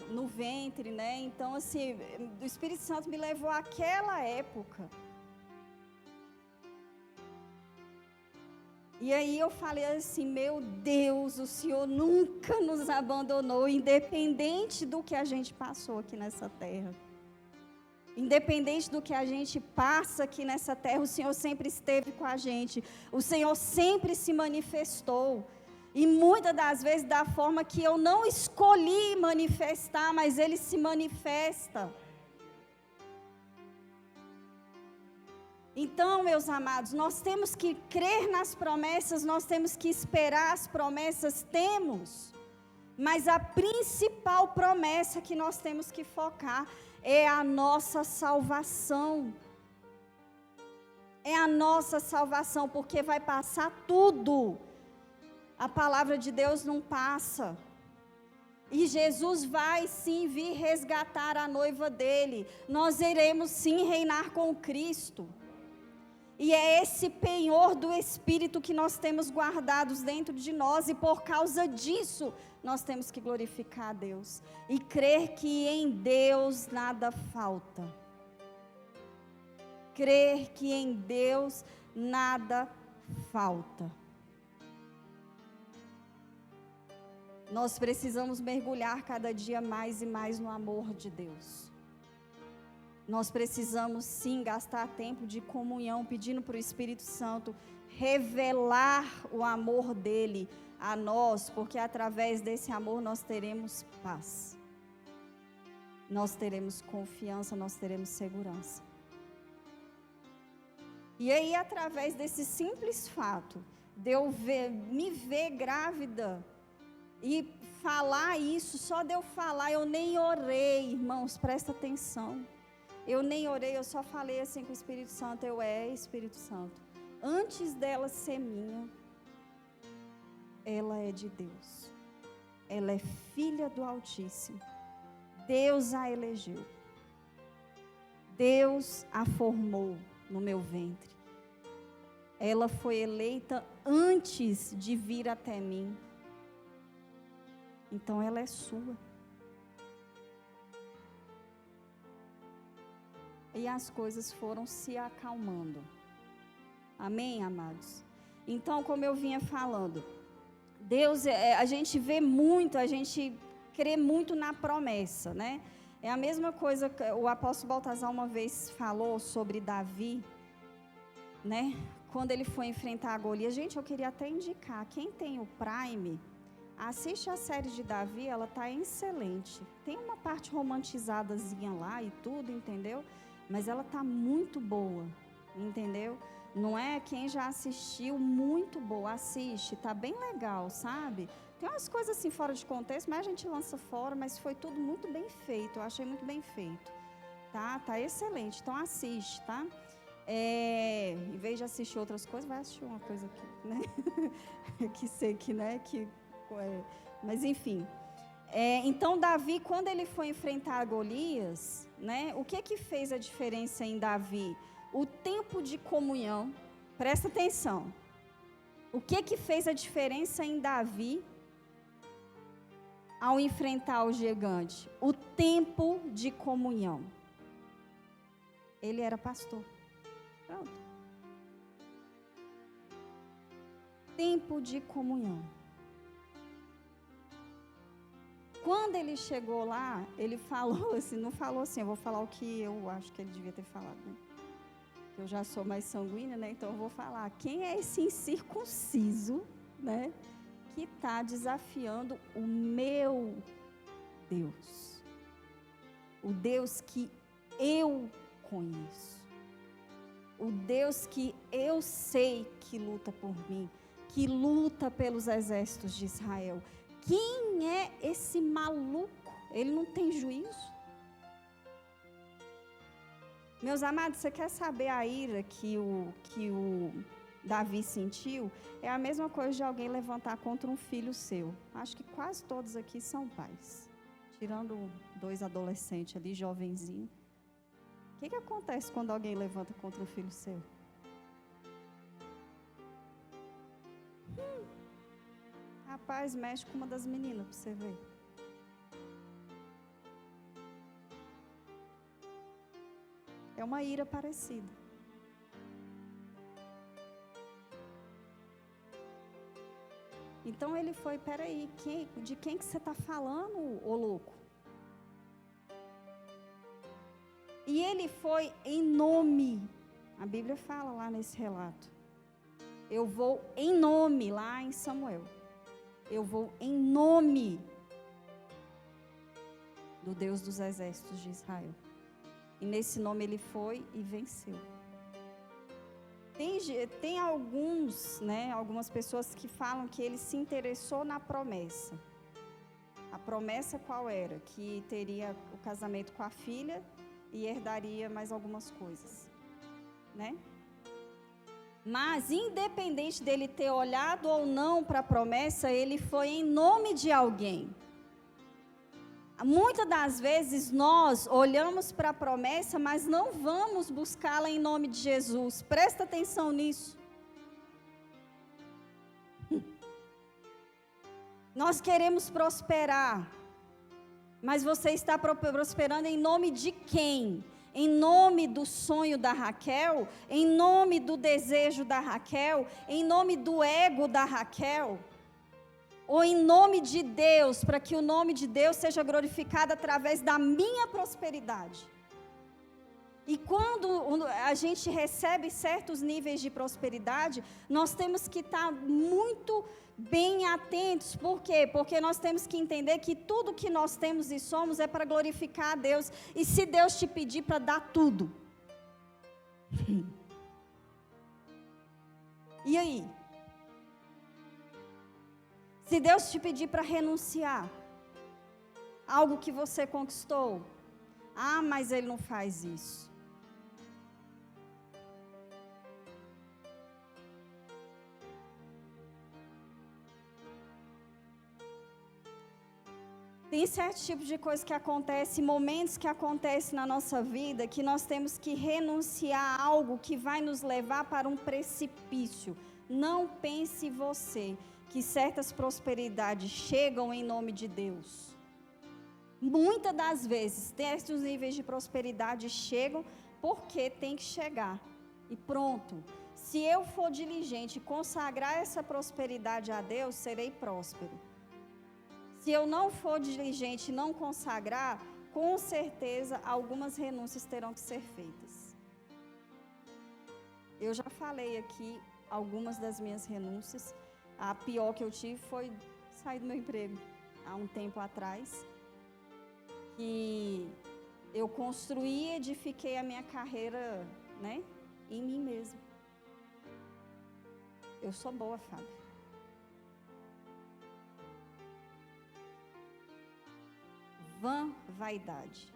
No ventre, né? Então, assim, o Espírito Santo me levou àquela época. E aí eu falei assim, meu Deus, o Senhor nunca nos abandonou, independente do que a gente passou aqui nessa terra. Independente do que a gente passa aqui nessa terra, o Senhor sempre esteve com a gente. O Senhor sempre se manifestou. E muitas das vezes da forma que eu não escolhi manifestar, mas Ele se manifesta. Então, meus amados, nós temos que crer nas promessas, nós temos que esperar as promessas, temos. Mas a principal promessa que nós temos que focar é a nossa salvação. É a nossa salvação, porque vai passar tudo. A palavra de Deus não passa. E Jesus vai sim vir resgatar a noiva dele. Nós iremos sim reinar com Cristo. E é esse penhor do Espírito que nós temos guardados dentro de nós. E por causa disso, nós temos que glorificar a Deus. E crer que em Deus nada falta. Crer que em Deus nada falta. Nós precisamos mergulhar cada dia mais e mais no amor de Deus. Nós precisamos sim gastar tempo de comunhão, pedindo para o Espírito Santo revelar o amor dele a nós, porque através desse amor nós teremos paz. Nós teremos confiança, nós teremos segurança. E aí, através desse simples fato, de eu me ver grávida, e falar isso, só de eu falar, eu nem orei, irmãos, presta atenção. Eu nem orei, eu só falei assim com o Espírito Santo, Espírito Santo, antes dela ser minha, ela é de Deus. Ela é filha do Altíssimo. Deus a elegeu. Deus a formou no meu ventre. Ela foi eleita antes de vir até mim. Então ela é sua. E as coisas foram se acalmando. Amém, amados? Então, como eu vinha falando, Deus, a gente vê muito, a gente crê muito na promessa, né? É a mesma coisa que o apóstolo Baltazar uma vez falou sobre Davi, né? Quando ele foi enfrentar a Golias. Gente, eu queria até indicar, quem tem o Prime, assiste a série de Davi, ela está excelente. Tem uma parte romantizadazinha lá e tudo, entendeu? Mas ela está muito boa, entendeu? Não é? Quem já assistiu, muito boa, assiste, está bem legal, sabe? Tem umas coisas assim fora de contexto, mas a gente lança fora, mas foi tudo muito bem feito, eu achei muito bem feito, tá? Tá excelente, então assiste, tá? Em vez de assistir outras coisas, vai assistir uma coisa aqui, né? Que sei que, né? Mas enfim. Então Davi, quando ele foi enfrentar Golias, né? O que fez a diferença em Davi? O tempo de comunhão, presta atenção. O que fez a diferença em Davi ao enfrentar o gigante? O tempo de comunhão. Ele era pastor. Pronto. Tempo de comunhão. Quando ele chegou lá, ele falou assim, não falou assim, eu vou falar o que eu acho que ele devia ter falado, né? Eu já sou mais sanguínea, né? Então eu vou falar, quem é esse incircunciso, né? Que está desafiando o meu Deus. O Deus que eu conheço. O Deus que eu sei que luta por mim, que luta pelos exércitos de Israel. Quem é esse maluco? Ele não tem juízo? Meus amados, você quer saber a ira que o Davi sentiu? É a mesma coisa de alguém levantar contra um filho seu. Acho que quase todos aqui são pais. Tirando 2 adolescentes ali, jovenzinhos. O que acontece quando alguém levanta contra um filho seu? Rapaz, mexe com uma das meninas para você ver. É uma ira parecida. Então ele foi, peraí, de quem que você está falando, ô louco? E ele foi em nome, a Bíblia fala lá nesse relato. Eu vou em nome, lá em Samuel. Eu vou em nome do Deus dos exércitos de Israel. E nesse nome ele foi e venceu. Tem alguns, né, algumas pessoas que falam que ele se interessou na promessa. A promessa qual era? Que teria o casamento com a filha e herdaria mais algumas coisas, né? Mas independente dele ter olhado ou não para a promessa, ele foi em nome de alguém. Muitas das vezes nós olhamos para a promessa, mas não vamos buscá-la em nome de Jesus. Presta atenção nisso. Nós queremos prosperar, mas você está prosperando em nome de quem? Em nome do sonho da Raquel? Em nome do desejo da Raquel? Em nome do ego da Raquel? Ou em nome de Deus, para que o nome de Deus seja glorificado através da minha prosperidade? E quando a gente recebe certos níveis de prosperidade, nós temos que estar muito bem atentos. Por quê? Porque nós temos que entender que tudo que nós temos e somos é para glorificar a Deus. E se Deus te pedir para dar tudo? E aí? Se Deus te pedir para renunciar algo que você conquistou, mas Ele não faz isso. Tem certos tipos de coisas que acontecem, momentos que acontecem na nossa vida, que nós temos que renunciar a algo que vai nos levar para um precipício. Não pense você que certas prosperidades chegam em nome de Deus. Muitas das vezes, certos níveis de prosperidade chegam porque tem que chegar. E pronto. Se eu for diligente e consagrar essa prosperidade a Deus, serei próspero. Se eu não for diligente e não consagrar, com certeza algumas renúncias terão que ser feitas. Eu já falei aqui algumas das minhas renúncias. A pior que eu tive foi sair do meu emprego há um tempo atrás, que eu construí e edifiquei a minha carreira, né, em mim mesma. Eu sou boa, Fábio. Vã vaidade.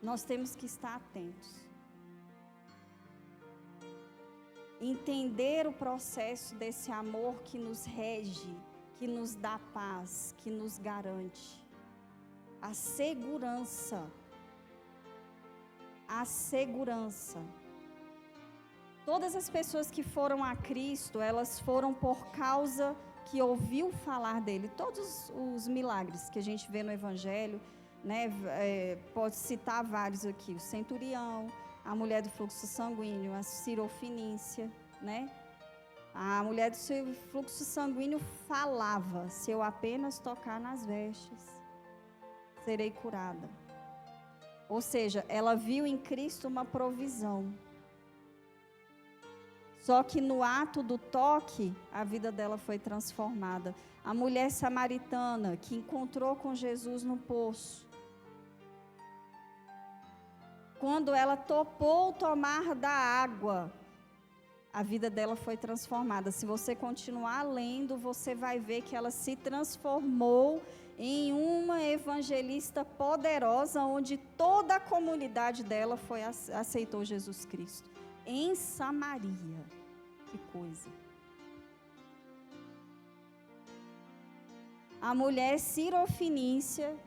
Nós temos que estar atentos. Entender o processo desse amor que nos rege, que nos dá paz, que nos garante. A segurança. A segurança. Todas as pessoas que foram a Cristo, elas foram por causa que ouviu falar dele. Todos os milagres que a gente vê no Evangelho, né, pode citar vários aqui. O centurião, a mulher do fluxo sanguíneo, a Sirofenícia, né? A mulher do fluxo sanguíneo falava: se eu apenas tocar nas vestes, serei curada. Ou seja, ela viu em Cristo uma provisão. Só que no ato do toque, a vida dela foi transformada. A mulher samaritana que encontrou com Jesus no poço, quando ela topou tomar da água, a vida dela foi transformada. Se você continuar lendo, você vai ver que ela se transformou em uma evangelista poderosa, onde toda a comunidade dela aceitou Jesus Cristo. Em Samaria. Que coisa. A mulher Sirofenícia,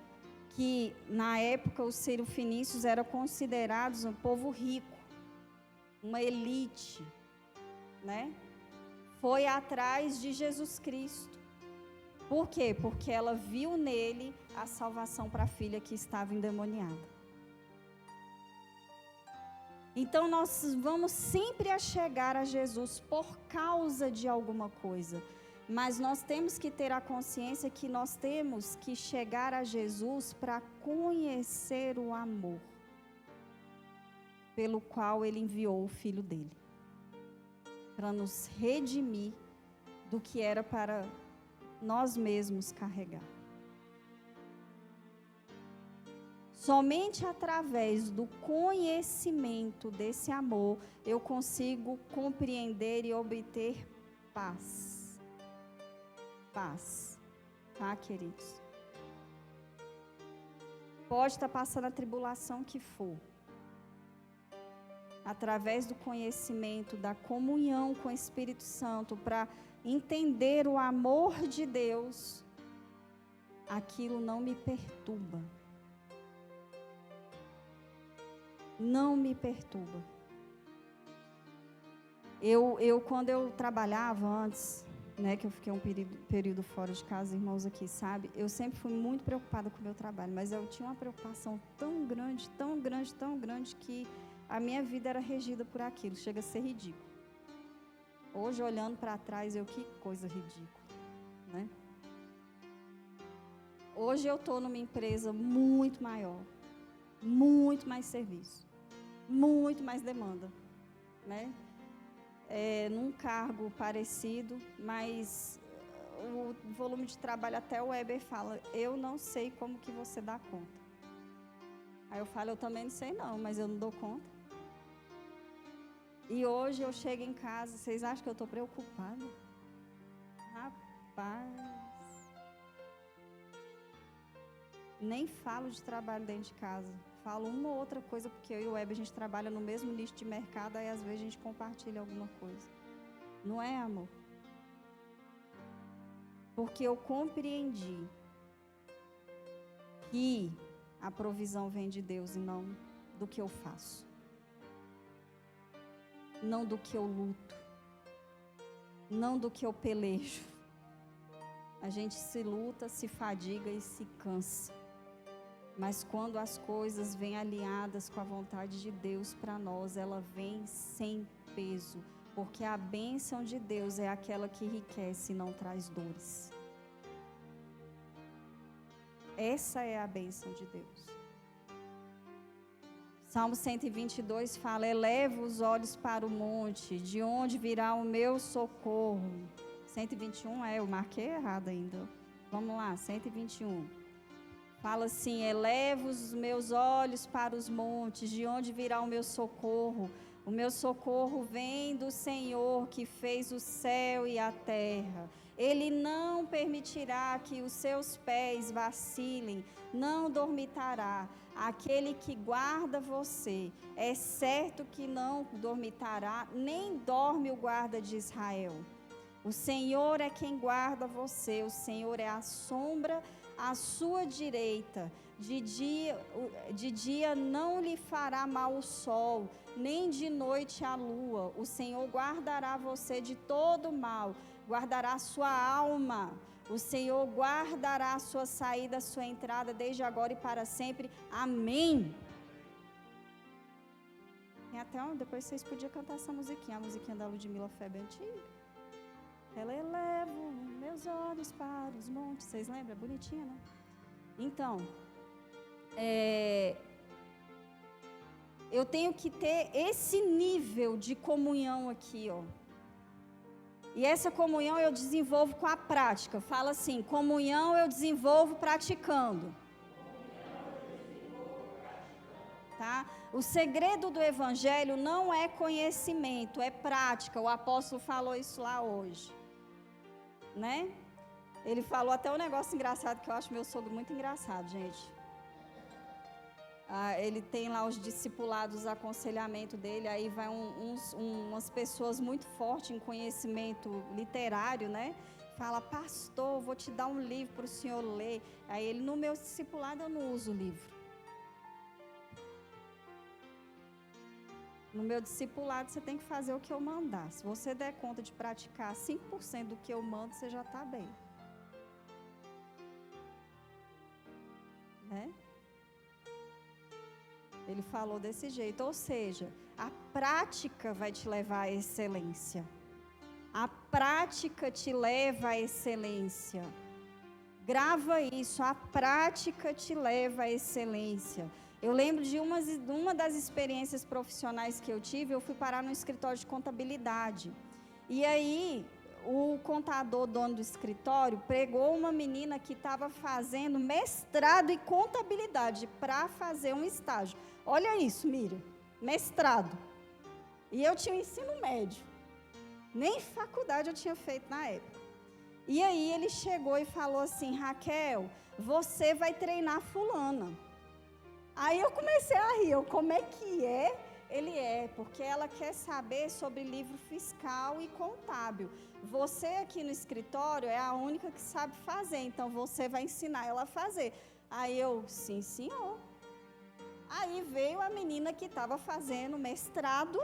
que na época os sirofenícios eram considerados um povo rico, uma elite, né? Foi atrás de Jesus Cristo. Por quê? Porque ela viu nele a salvação para a filha que estava endemoniada. Então nós vamos sempre a chegar a Jesus por causa de alguma coisa. Mas nós temos que ter a consciência que nós temos que chegar a Jesus para conhecer o amor pelo qual Ele enviou o Filho dEle. Para nos redimir do que era para nós mesmos carregar. Somente através do conhecimento desse amor, eu consigo compreender e obter paz. Paz. Tá, queridos? Pode estar passando a tribulação que for. Através do conhecimento, da comunhão com o Espírito Santo, para entender o amor de Deus, aquilo não me perturba. Não me perturba. Quando eu trabalhava antes, né, que eu fiquei um período fora de casa, irmãos aqui, sabe? Eu sempre fui muito preocupada com o meu trabalho, mas eu tinha uma preocupação tão grande, tão grande, tão grande, que a minha vida era regida por aquilo, chega a ser ridículo. Hoje, olhando para trás, que coisa ridícula, né? Hoje eu estou numa empresa muito maior, muito mais serviço, muito mais demanda, né? Num cargo parecido, mas o volume de trabalho, até o Weber fala: eu não sei como que você dá conta. Aí eu falo: eu também não sei não, mas eu não dou conta. E hoje eu chego em casa, vocês acham que eu estou preocupada? Rapaz, nem falo de trabalho dentro de casa. Falo uma ou outra coisa, porque eu e o Weber, a gente trabalha no mesmo nicho de mercado, aí às vezes a gente compartilha alguma coisa. Não é, amor? Porque eu compreendi que a provisão vem de Deus e não do que eu faço. Não do que eu luto. Não do que eu pelejo. A gente se luta, se fadiga e se cansa. Mas quando as coisas vêm alinhadas com a vontade de Deus para nós, ela vem sem peso. Porque a bênção de Deus é aquela que enriquece e não traz dores. Essa é a bênção de Deus. Salmo 122 fala: eleva os olhos para o monte, de onde virá o meu socorro. 121 eu marquei errado ainda. Vamos lá, 121. Fala assim: eleva os meus olhos para os montes, de onde virá o meu socorro. O meu socorro vem do Senhor que fez o céu e a terra. Ele não permitirá que os seus pés vacilem, não dormitará. Aquele que guarda você, é certo que não dormitará, nem dorme o guarda de Israel. O Senhor é quem guarda você, o Senhor é a sombra à sua direita. De dia não lhe fará mal o sol, nem de noite a lua. O Senhor guardará você de todo mal, guardará a sua alma. O Senhor guardará a sua saída, a sua entrada, desde agora e para sempre. Amém. Tem até depois vocês podiam cantar essa musiquinha, a musiquinha da Ludmila Febre antiga. Ela elevo meus olhos para os montes. Vocês lembram? É bonitinha, né? Então, eu tenho que ter esse nível de comunhão aqui, ó. E essa comunhão eu desenvolvo com a prática. Fala assim: comunhão eu desenvolvo praticando. Tá? O segredo do evangelho não é conhecimento, é prática. O apóstolo falou isso lá hoje, né? Ele falou até um negócio engraçado, que eu acho meu sogro muito engraçado, gente. Ele tem lá os discipulados, aconselhamento dele, aí vai umas pessoas muito fortes em conhecimento literário, né? Fala: pastor, vou te dar um livro para o senhor ler. Aí ele: no meu discipulado eu não uso o livro. No meu discipulado você tem que fazer o que eu mandar. Se você der conta de praticar 5% do que eu mando, você já está bem. Né? Ele falou desse jeito, ou seja, a prática vai te levar à excelência. A prática te leva à excelência. Grava isso, a prática te leva à excelência. Eu lembro de uma das experiências profissionais que eu tive, eu fui parar no escritório de contabilidade. E aí, o contador, dono do escritório, pregou uma menina que estava fazendo mestrado em contabilidade para fazer um estágio. Olha isso, Miriam, mestrado. E eu tinha ensino médio. Nem faculdade eu tinha feito na época. E aí ele chegou e falou assim: Raquel, você vai treinar fulana. Aí eu comecei a rir, como é que é? Ele porque ela quer saber sobre livro fiscal e contábil. Você aqui no escritório é a única que sabe fazer, então você vai ensinar ela a fazer. Aí eu: sim, senhor. Aí veio a menina que estava fazendo mestrado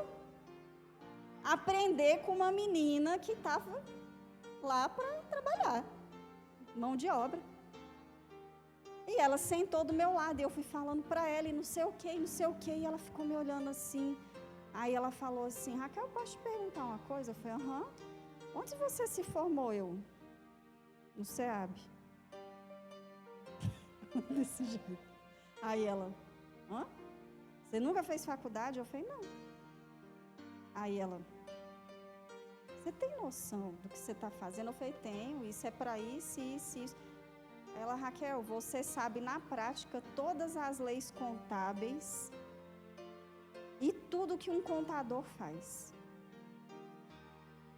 aprender com uma menina que estava lá para trabalhar, mão de obra. E ela sentou do meu lado, e eu fui falando para ela, e não sei o que, e ela ficou me olhando assim. Aí ela falou assim: Raquel, posso te perguntar uma coisa? Eu falei: aham. Onde você se formou? Eu: no SEAB. Desse jeito. Aí ela: hã? Você nunca fez faculdade? Eu falei: não. Aí ela: você tem noção do que você está fazendo? Eu falei: tenho, isso é para isso, isso, isso. Ela: Raquel, você sabe na prática todas as leis contábeis e tudo que um contador faz.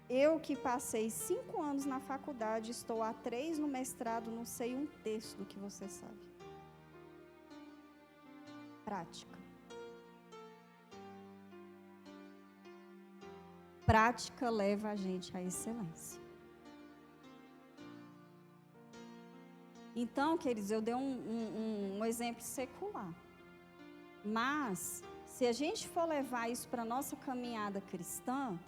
Eu que passei 5 anos na faculdade, estou há 3 no mestrado, não sei 1/3 do que você sabe. Prática. Prática leva a gente à excelência. Então, queridos, eu dei um exemplo secular. Mas, se a gente for levar isso para a nossa caminhada cristã,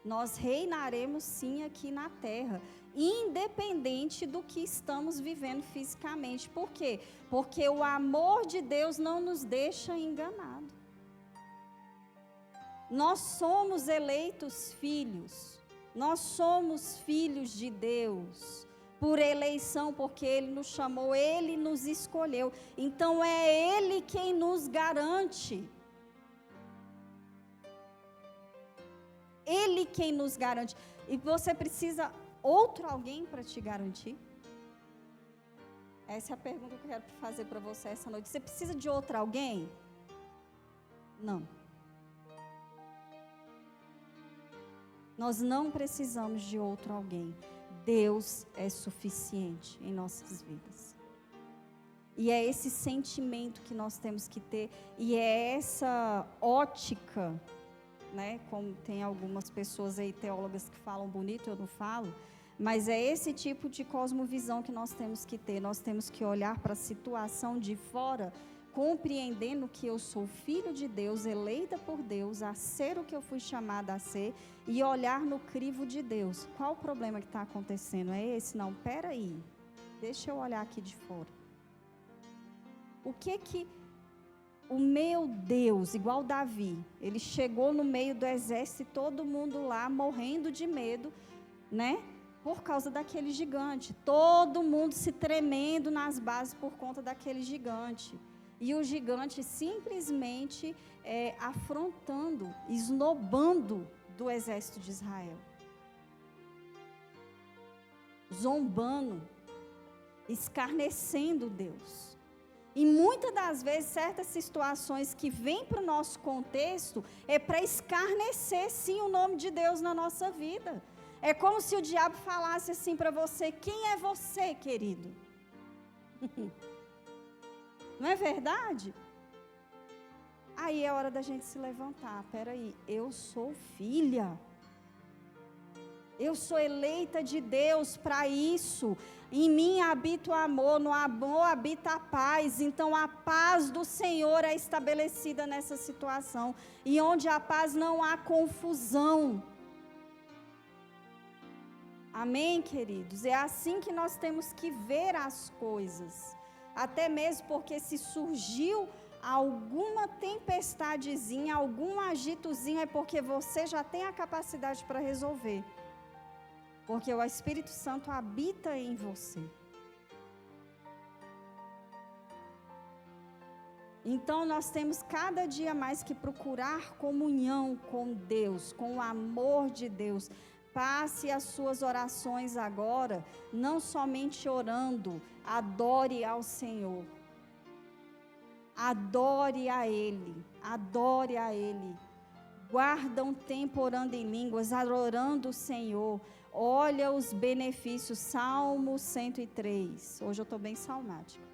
nós reinaremos sim aqui na terra, independente do que estamos vivendo fisicamente. Por quê? Porque o amor de Deus não nos deixa enganado. Nós somos eleitos filhos. Nós somos filhos de Deus por eleição, porque Ele nos chamou, Ele nos escolheu. Então é Ele quem nos garante. Ele quem nos garante. E você precisa outro alguém para te garantir? Essa é a pergunta que eu quero fazer para você essa noite. Você precisa de outro alguém? Não. Nós não precisamos de outro alguém. Deus é suficiente em nossas vidas. E é esse sentimento que nós temos que ter, e é essa ótica, né? Como tem algumas pessoas aí, teólogas, que falam bonito, eu não falo, mas é esse tipo de cosmovisão que nós temos que ter. Nós temos que olhar para a situação de fora, compreendendo que eu sou filho de Deus, eleita por Deus, a ser o que eu fui chamada a ser, e olhar no crivo de Deus. Qual o problema que está acontecendo? É esse? Não, peraí, deixa eu olhar aqui de fora. O que o meu Deus, igual Davi, ele chegou no meio do exército e todo mundo lá morrendo de medo, né? Por causa daquele gigante, todo mundo se tremendo nas bases por conta daquele gigante. E o gigante simplesmente afrontando, esnobando do exército de Israel. Zombando, escarnecendo Deus. E muitas das vezes, certas situações que vêm para o nosso contexto, é para escarnecer, sim, o nome de Deus na nossa vida. É como se o diabo falasse assim para você: quem é você, querido? Não é verdade? Aí é hora da gente se levantar. Peraí, eu sou filha. Eu sou eleita de Deus para isso. Em mim habita o amor, no amor habita a paz. Então a paz do Senhor é estabelecida nessa situação. E onde há paz não há confusão. Amém, queridos? É assim que nós temos que ver as coisas. Até mesmo porque se surgiu alguma tempestadezinha, algum agitozinho, é porque você já tem a capacidade para resolver. Porque o Espírito Santo habita em você. Então nós temos cada dia mais que procurar comunhão com Deus, com o amor de Deus. Passe as suas orações agora, não somente orando, adore ao Senhor. Adore a Ele, adore a Ele. Guarda um tempo orando em línguas, adorando o Senhor. Olha os benefícios, Salmo 103. Hoje eu estou bem salmática.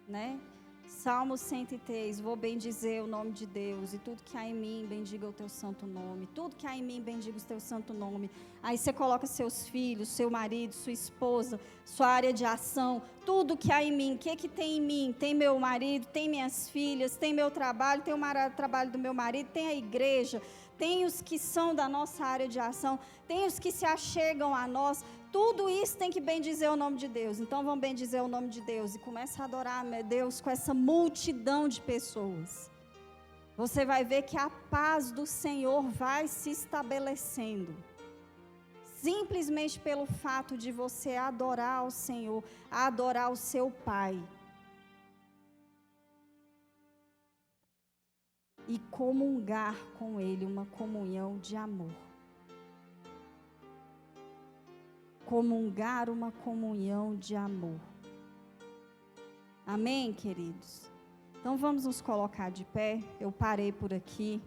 Né? Salmo 103, vou bendizer o nome de Deus, e tudo que há em mim, bendiga o teu santo nome. Tudo que há em mim, bendiga o teu santo nome. Aí você coloca seus filhos, seu marido, sua esposa, sua área de ação, tudo que há em mim. O que tem em mim? Tem meu marido, tem minhas filhas, tem meu trabalho, tem o trabalho do meu marido, tem a igreja, tem os que são da nossa área de ação, tem os que se achegam a nós. Tudo isso tem que bendizer o nome de Deus. Então vamos bendizer o nome de Deus e começa a adorar, meu Deus, com essa multidão de pessoas. Você vai ver que a paz do Senhor vai se estabelecendo. Simplesmente pelo fato de você adorar ao Senhor, adorar o seu Pai. E comungar com Ele, uma comunhão de amor. Comungar uma comunhão de amor. Amém, queridos? Então vamos nos colocar de pé. Eu parei por aqui.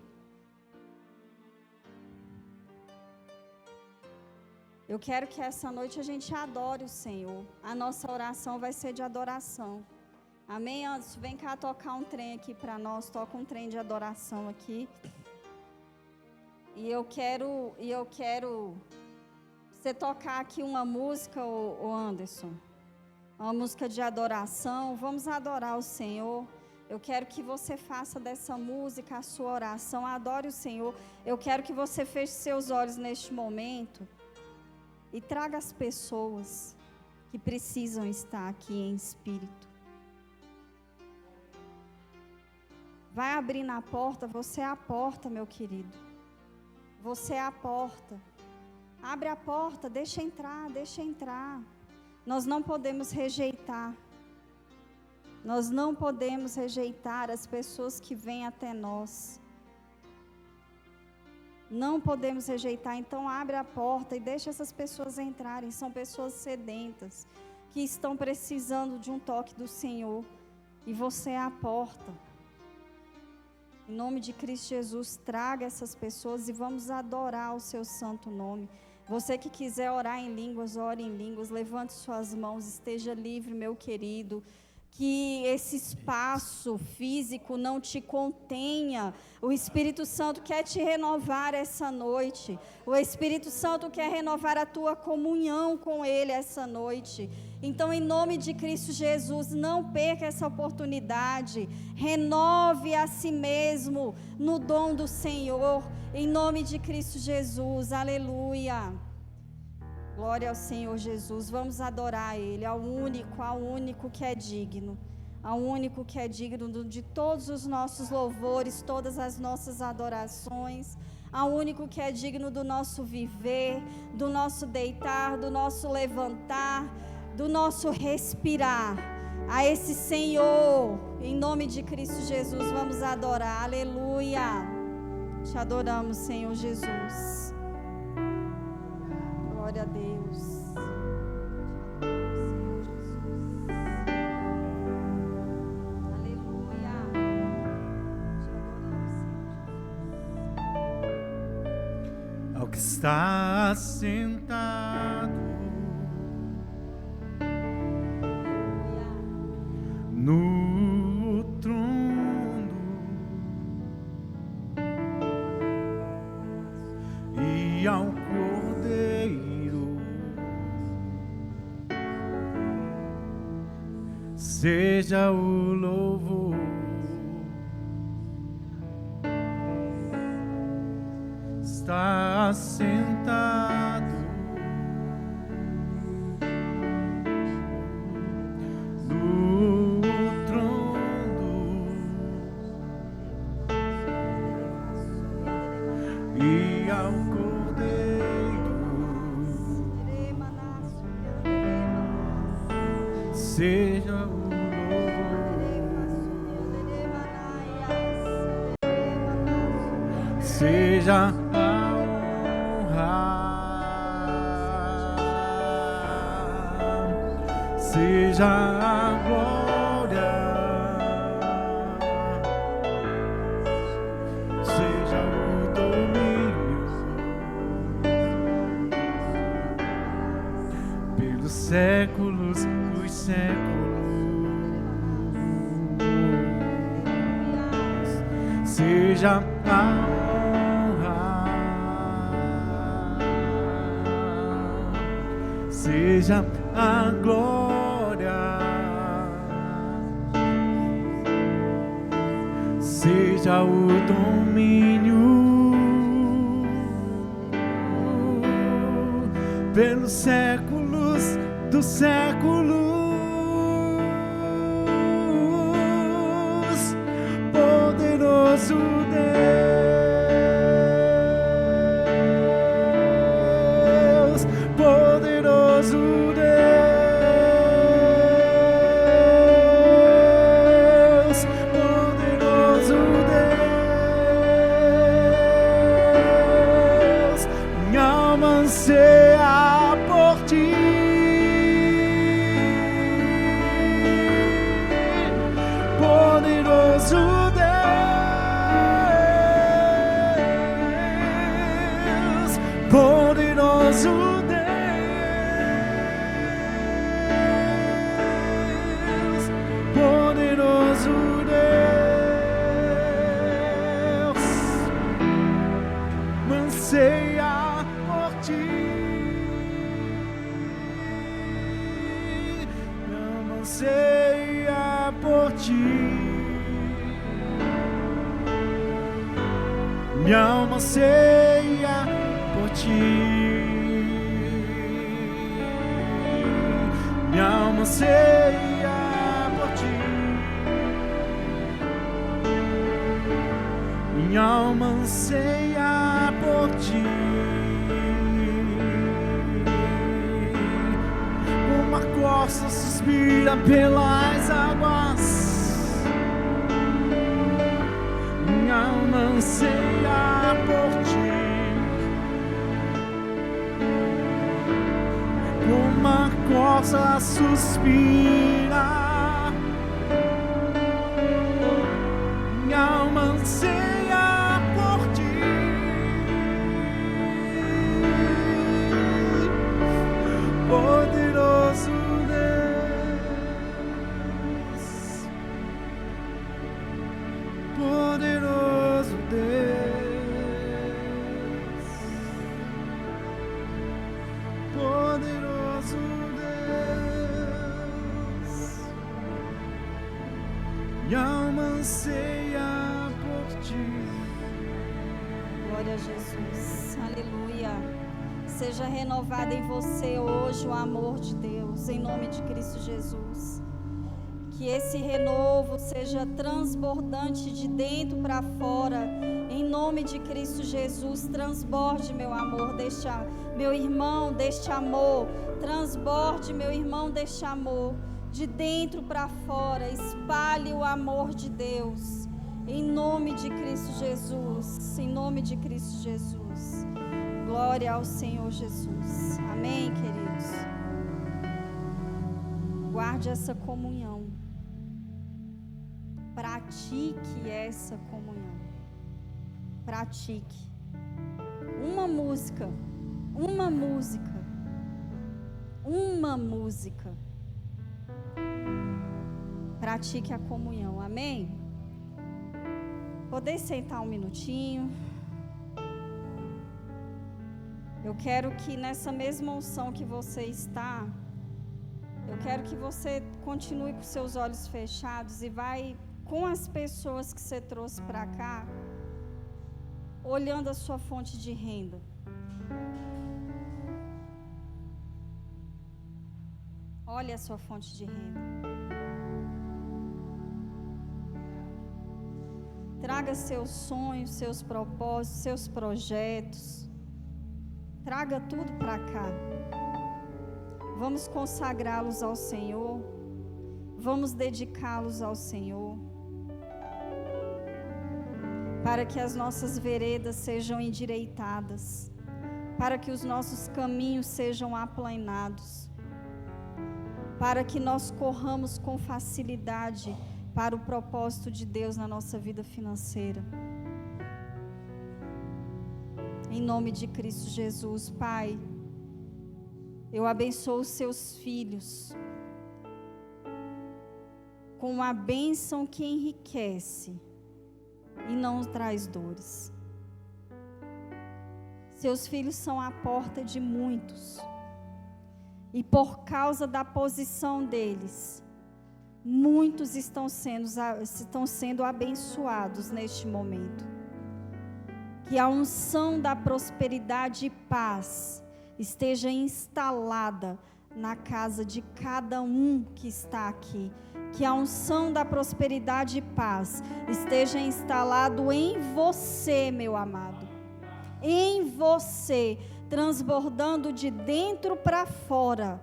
Eu quero que essa noite a gente adore o Senhor. A nossa oração vai ser de adoração. Amém, Anderson? Vem cá tocar um trem aqui para nós. Toca um trem de adoração aqui. E eu quero você tocar aqui uma música, o Anderson, uma música de adoração. Vamos adorar o Senhor. Eu quero que você faça dessa música a sua oração. Adore o Senhor. Eu quero que você feche seus olhos neste momento e traga as pessoas que precisam estar aqui em espírito. vai abrir na porta, você é a porta, meu querido. Você é a porta. Abre a porta, deixa entrar, deixa entrar. Nós não podemos rejeitar. Nós não podemos rejeitar as pessoas que vêm até nós. Não podemos rejeitar, então abre a porta e deixa essas pessoas entrarem. São pessoas sedentas, que estão precisando de um toque do Senhor. E você é a porta. Em nome de Cristo Jesus, traga essas pessoas e vamos adorar o seu santo nome. Você que quiser orar em línguas, ore em línguas, levante suas mãos, esteja livre, meu querido. Que esse espaço físico não te contenha. O Espírito Santo quer te renovar essa noite. O Espírito Santo quer renovar a tua comunhão com Ele essa noite. Então, em nome de Cristo Jesus, não perca essa oportunidade. Renove a si mesmo no dom do Senhor. Em nome de Cristo Jesus. Aleluia. Glória ao Senhor Jesus, vamos adorar Ele, ao único que é digno, ao único que é digno de todos os nossos louvores, todas as nossas adorações, ao único que é digno do nosso viver, do nosso deitar, do nosso levantar, do nosso respirar, a esse Senhor, em nome de Cristo Jesus, vamos adorar, aleluia, te adoramos, Senhor Jesus. Glória a Deus. Aleluia. Ao que está sentado no trono e ao Cordeiro seja o louvor, está sentado no trono e ao Cordeiro seja o seja a honra, seja a glória, seja o domínio pelos séculos dos séculos, seja a seja a glória, seja o domínio pelos séculos dos séculos, poderoso Deus, poderoso Deus, poderoso Deus, minha alma anseia por ti, poderoso Deus, poderoso Deus, poderoso Deus, anseia por ti, não anseia por ti, minha alma anseia por ti, minha alma anseia por ti, minha alma anseia por ti. Como a costa suspira pelas águas, minha alma anseia por ti. Como a costa suspira, minha alma anseia por ti. Poderoso Deus, poderoso Deus, poderoso Deus, minha alma anseia por ti. Glória a Jesus, aleluia. Seja renovado em você hoje o amor de Deus, em nome de Cristo Jesus. Que esse renovo seja transbordante de dentro para fora, em nome de Cristo Jesus. Transborde, meu amor, meu irmão, deste amor. Transborde, meu irmão, deste amor, de dentro para fora. Espalhe o amor de Deus, em nome de Cristo Jesus, em nome de Cristo Jesus. Glória ao Senhor Jesus. Amém, queridos? Guarde essa comunhão. Pratique essa comunhão. Pratique. Uma música. Pratique a comunhão. Amém? Poder sentar um minutinho. Eu quero que nessa mesma unção que você está, eu quero que você continue com seus olhos fechados e vai com as pessoas que você trouxe para cá, olhando a sua fonte de renda. Olhe a sua fonte de renda. Traga seus sonhos, seus propósitos, seus projetos. Traga tudo para cá. Vamos consagrá-los ao Senhor. Vamos dedicá-los ao Senhor. Para que as nossas veredas sejam endireitadas. Para que os nossos caminhos sejam aplanados. Para que nós corramos com facilidade para o propósito de Deus na nossa vida financeira. Em nome de Cristo Jesus, Pai, eu abençoo os seus filhos com a bênção que enriquece e não traz dores. Seus filhos são a porta de muitos, e por causa da posição deles, muitos estão sendo abençoados neste momento. Que a unção da prosperidade e paz esteja instalada na casa de cada um que está aqui. Que a unção da prosperidade e paz esteja instalado em você, meu amado. Em você, transbordando de dentro para fora,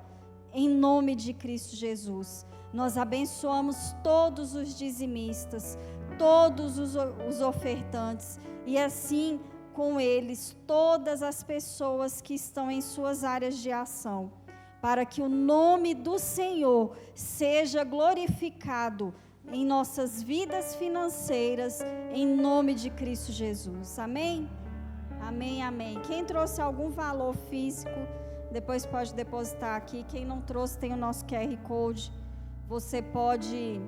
em nome de Cristo Jesus. Nós abençoamos todos os dizimistas, todos os ofertantes, e assim com eles todas as pessoas que estão em suas áreas de ação, para que o nome do Senhor seja glorificado em nossas vidas financeiras, em nome de Cristo Jesus. Amém? Amém, amém. Quem trouxe algum valor físico, depois pode depositar aqui. Quem não trouxe, tem o nosso QR Code. Você pode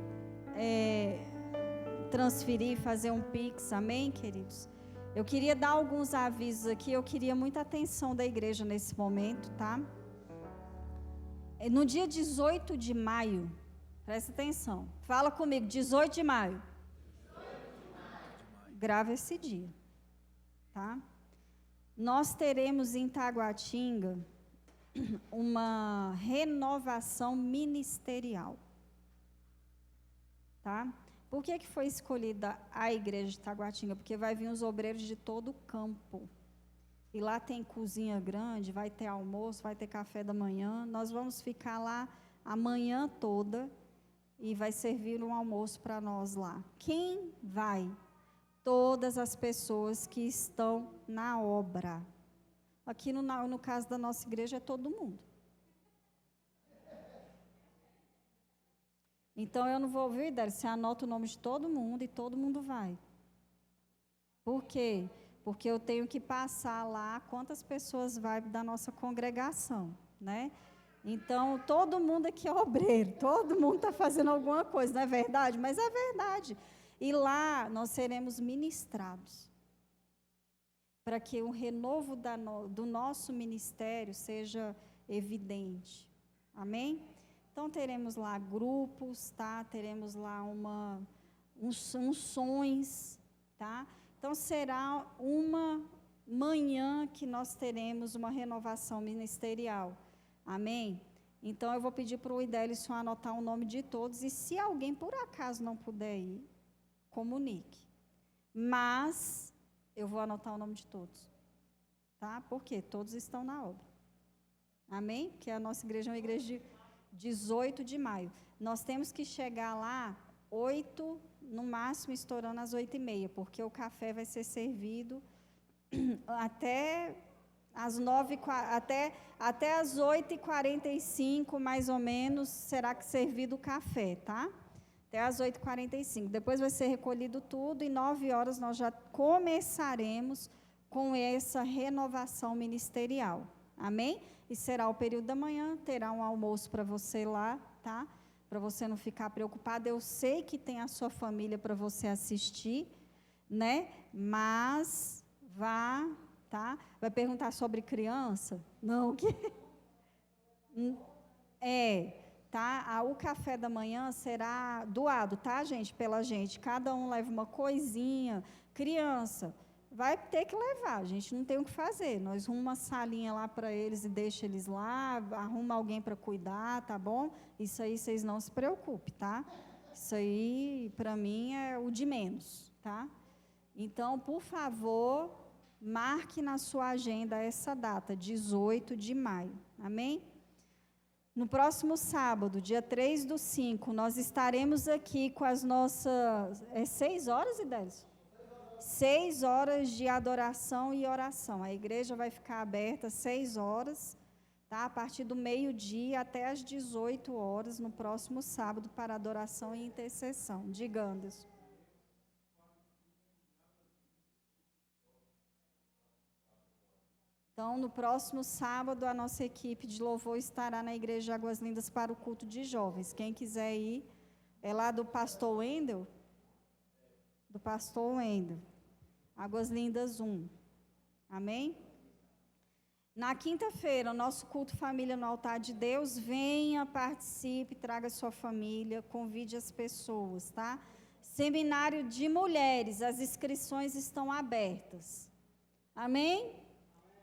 transferir, fazer um Pix. Amém, queridos? Eu queria dar alguns avisos aqui. Eu queria muita atenção da igreja nesse momento, tá? No dia 18 de maio, presta atenção. Fala comigo, 18 de maio. Grava esse dia, tá? Nós teremos em Taguatinga uma renovação ministerial, tá? Por que foi escolhida a igreja de Taguatinga? Porque vai vir os obreiros de todo o campo. E lá tem cozinha grande, vai ter almoço, vai ter café da manhã. Nós vamos ficar lá a manhã toda e vai servir um almoço para nós lá. Quem vai? Todas as pessoas que estão na obra. Aqui no caso da nossa igreja é todo mundo. Então eu não vou ouvir, Idélia, você anota o nome de todo mundo e todo mundo vai. Por quê? Porque eu tenho que passar lá quantas pessoas vai da nossa congregação, né? Então, todo mundo aqui é obreiro, todo mundo está fazendo alguma coisa, não é verdade? Mas é verdade. E lá nós seremos ministrados, para que o renovo do nosso ministério seja evidente. Amém? Então, teremos lá grupos, tá? Teremos lá uns sonhos, tá? Então, será uma manhã que nós teremos uma renovação ministerial. Amém? Então, eu vou pedir para o Idélison anotar o nome de todos, e se alguém, por acaso, não puder ir, comunique. Mas, eu vou anotar o nome de todos. Tá? Porque todos estão na obra. Amém? Porque a nossa igreja é uma igreja de 18 de maio. Nós temos que chegar lá 8, no máximo estourando às 8h30, porque o café vai ser servido até às 8h45, mais ou menos, será que servido o café, tá? Até às 8h45. Depois vai ser recolhido tudo e 9h nós já começaremos com essa renovação ministerial. Amém? E será o período da manhã, terá um almoço para você lá, tá? Para você não ficar preocupado. Eu sei que tem a sua família para você assistir, né? Mas vá, tá? Vai perguntar sobre criança? Não, que tá? O café da manhã será doado, tá, gente? Pela gente. Cada um leva uma coisinha. Criança, vai ter que levar, a gente não tem o que fazer. Nós arrumamos uma salinha lá para eles e deixa eles lá, arruma alguém para cuidar, tá bom? Isso aí vocês não se preocupem, tá? Isso aí, para mim, é o de menos, tá? Então, por favor, marque na sua agenda essa data, 18 de maio, amém? No próximo sábado, dia 3/5, nós estaremos aqui com as nossas... 6h, Idélis? 6h de adoração e oração. A igreja vai ficar aberta 6h, tá? A partir do meio-dia até às 18h, no próximo sábado, para adoração e intercessão. Diga, Anderson. Então, no próximo sábado, a nossa equipe de louvor estará na Igreja de Águas Lindas para o culto de jovens. Quem quiser ir, é lá do pastor Wendel? Do pastor Wendel. Águas Lindas 1. Amém? Na quinta-feira, o nosso culto família no altar de Deus. Venha, participe, traga sua família, convide as pessoas, tá? Seminário de mulheres, as inscrições estão abertas. Amém?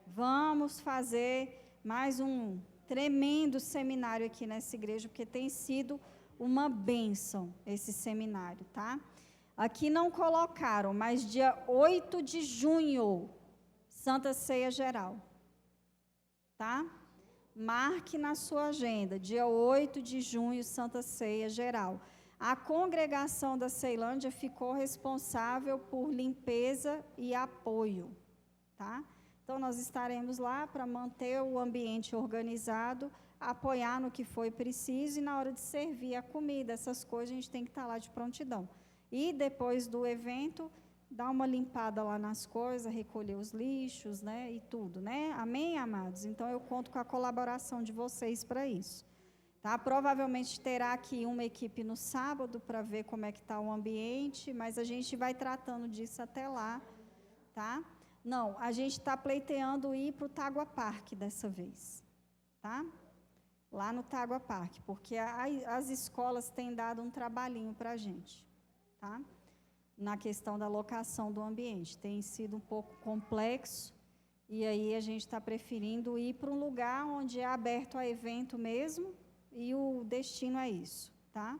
Vamos fazer mais um tremendo seminário aqui nessa igreja, porque tem sido uma bênção esse seminário, tá? Aqui não colocaram, mas dia 8 de junho, Santa Ceia Geral, tá? Marque na sua agenda, dia 8 de junho, Santa Ceia Geral. A congregação da Ceilândia ficou responsável por limpeza e apoio, tá? Então, nós estaremos lá para manter o ambiente organizado, apoiar no que foi preciso e na hora de servir a comida, essas coisas, a gente tem que estar lá de prontidão. E depois do evento, dar uma limpada lá nas coisas, recolher os lixos, né, e tudo, né? Amém, amados? Então, eu conto com a colaboração de vocês para isso. Tá? Provavelmente terá aqui uma equipe no sábado para ver como é que está o ambiente, mas a gente vai tratando disso até lá, tá? Não, a gente está pleiteando ir para o Tagua Park dessa vez, tá? Lá no Tagua Park, porque as escolas têm dado um trabalhinho para a gente, tá? Na questão da locação do ambiente. Tem sido um pouco complexo, e aí a gente está preferindo ir para um lugar onde é aberto a evento mesmo, e o destino é isso, tá?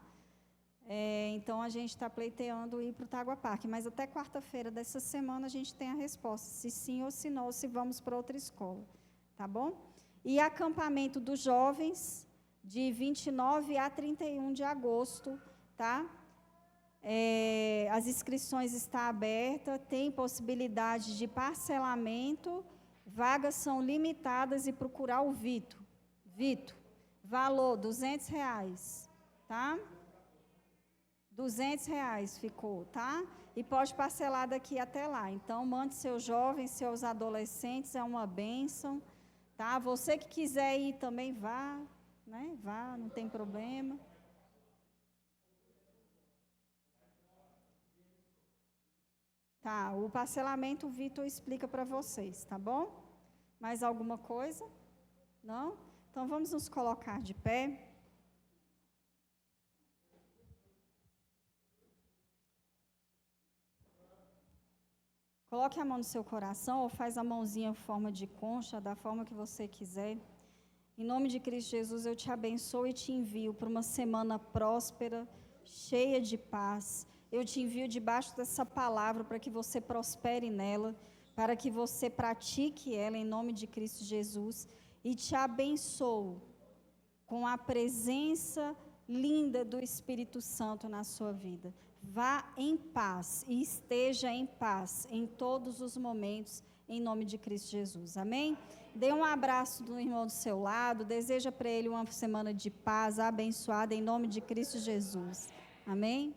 Então, a gente está pleiteando ir para o Tagua Park, mas até quarta-feira dessa semana a gente tem a resposta, se sim ou se não, ou se vamos para outra escola, tá bom? E acampamento dos jovens, de 29 a 31 de agosto, tá? As inscrições estão abertas, tem possibilidade de parcelamento, vagas são limitadas e procurar o Vitor, valor R$200, tá? R$200 ficou, tá? E pode parcelar daqui até lá. Então, mande seus jovens, seus adolescentes, é uma bênção, tá? Você que quiser ir também vá, né? Vá, não tem problema. Tá, o parcelamento o Vitor explica para vocês, tá bom? Mais alguma coisa? Não? Então, vamos nos colocar de pé. Coloque a mão no seu coração ou faz a mãozinha em forma de concha, da forma que você quiser. Em nome de Cristo Jesus, eu te abençoo e te envio para uma semana próspera, cheia de paz. Eu te envio debaixo dessa palavra para que você prospere nela, para que você pratique ela em nome de Cristo Jesus. E te abençoo com a presença linda do Espírito Santo na sua vida. Vá em paz e esteja em paz em todos os momentos, em nome de Cristo Jesus. Amém? Dê um abraço do irmão do seu lado, deseja para ele uma semana de paz abençoada em nome de Cristo Jesus. Amém?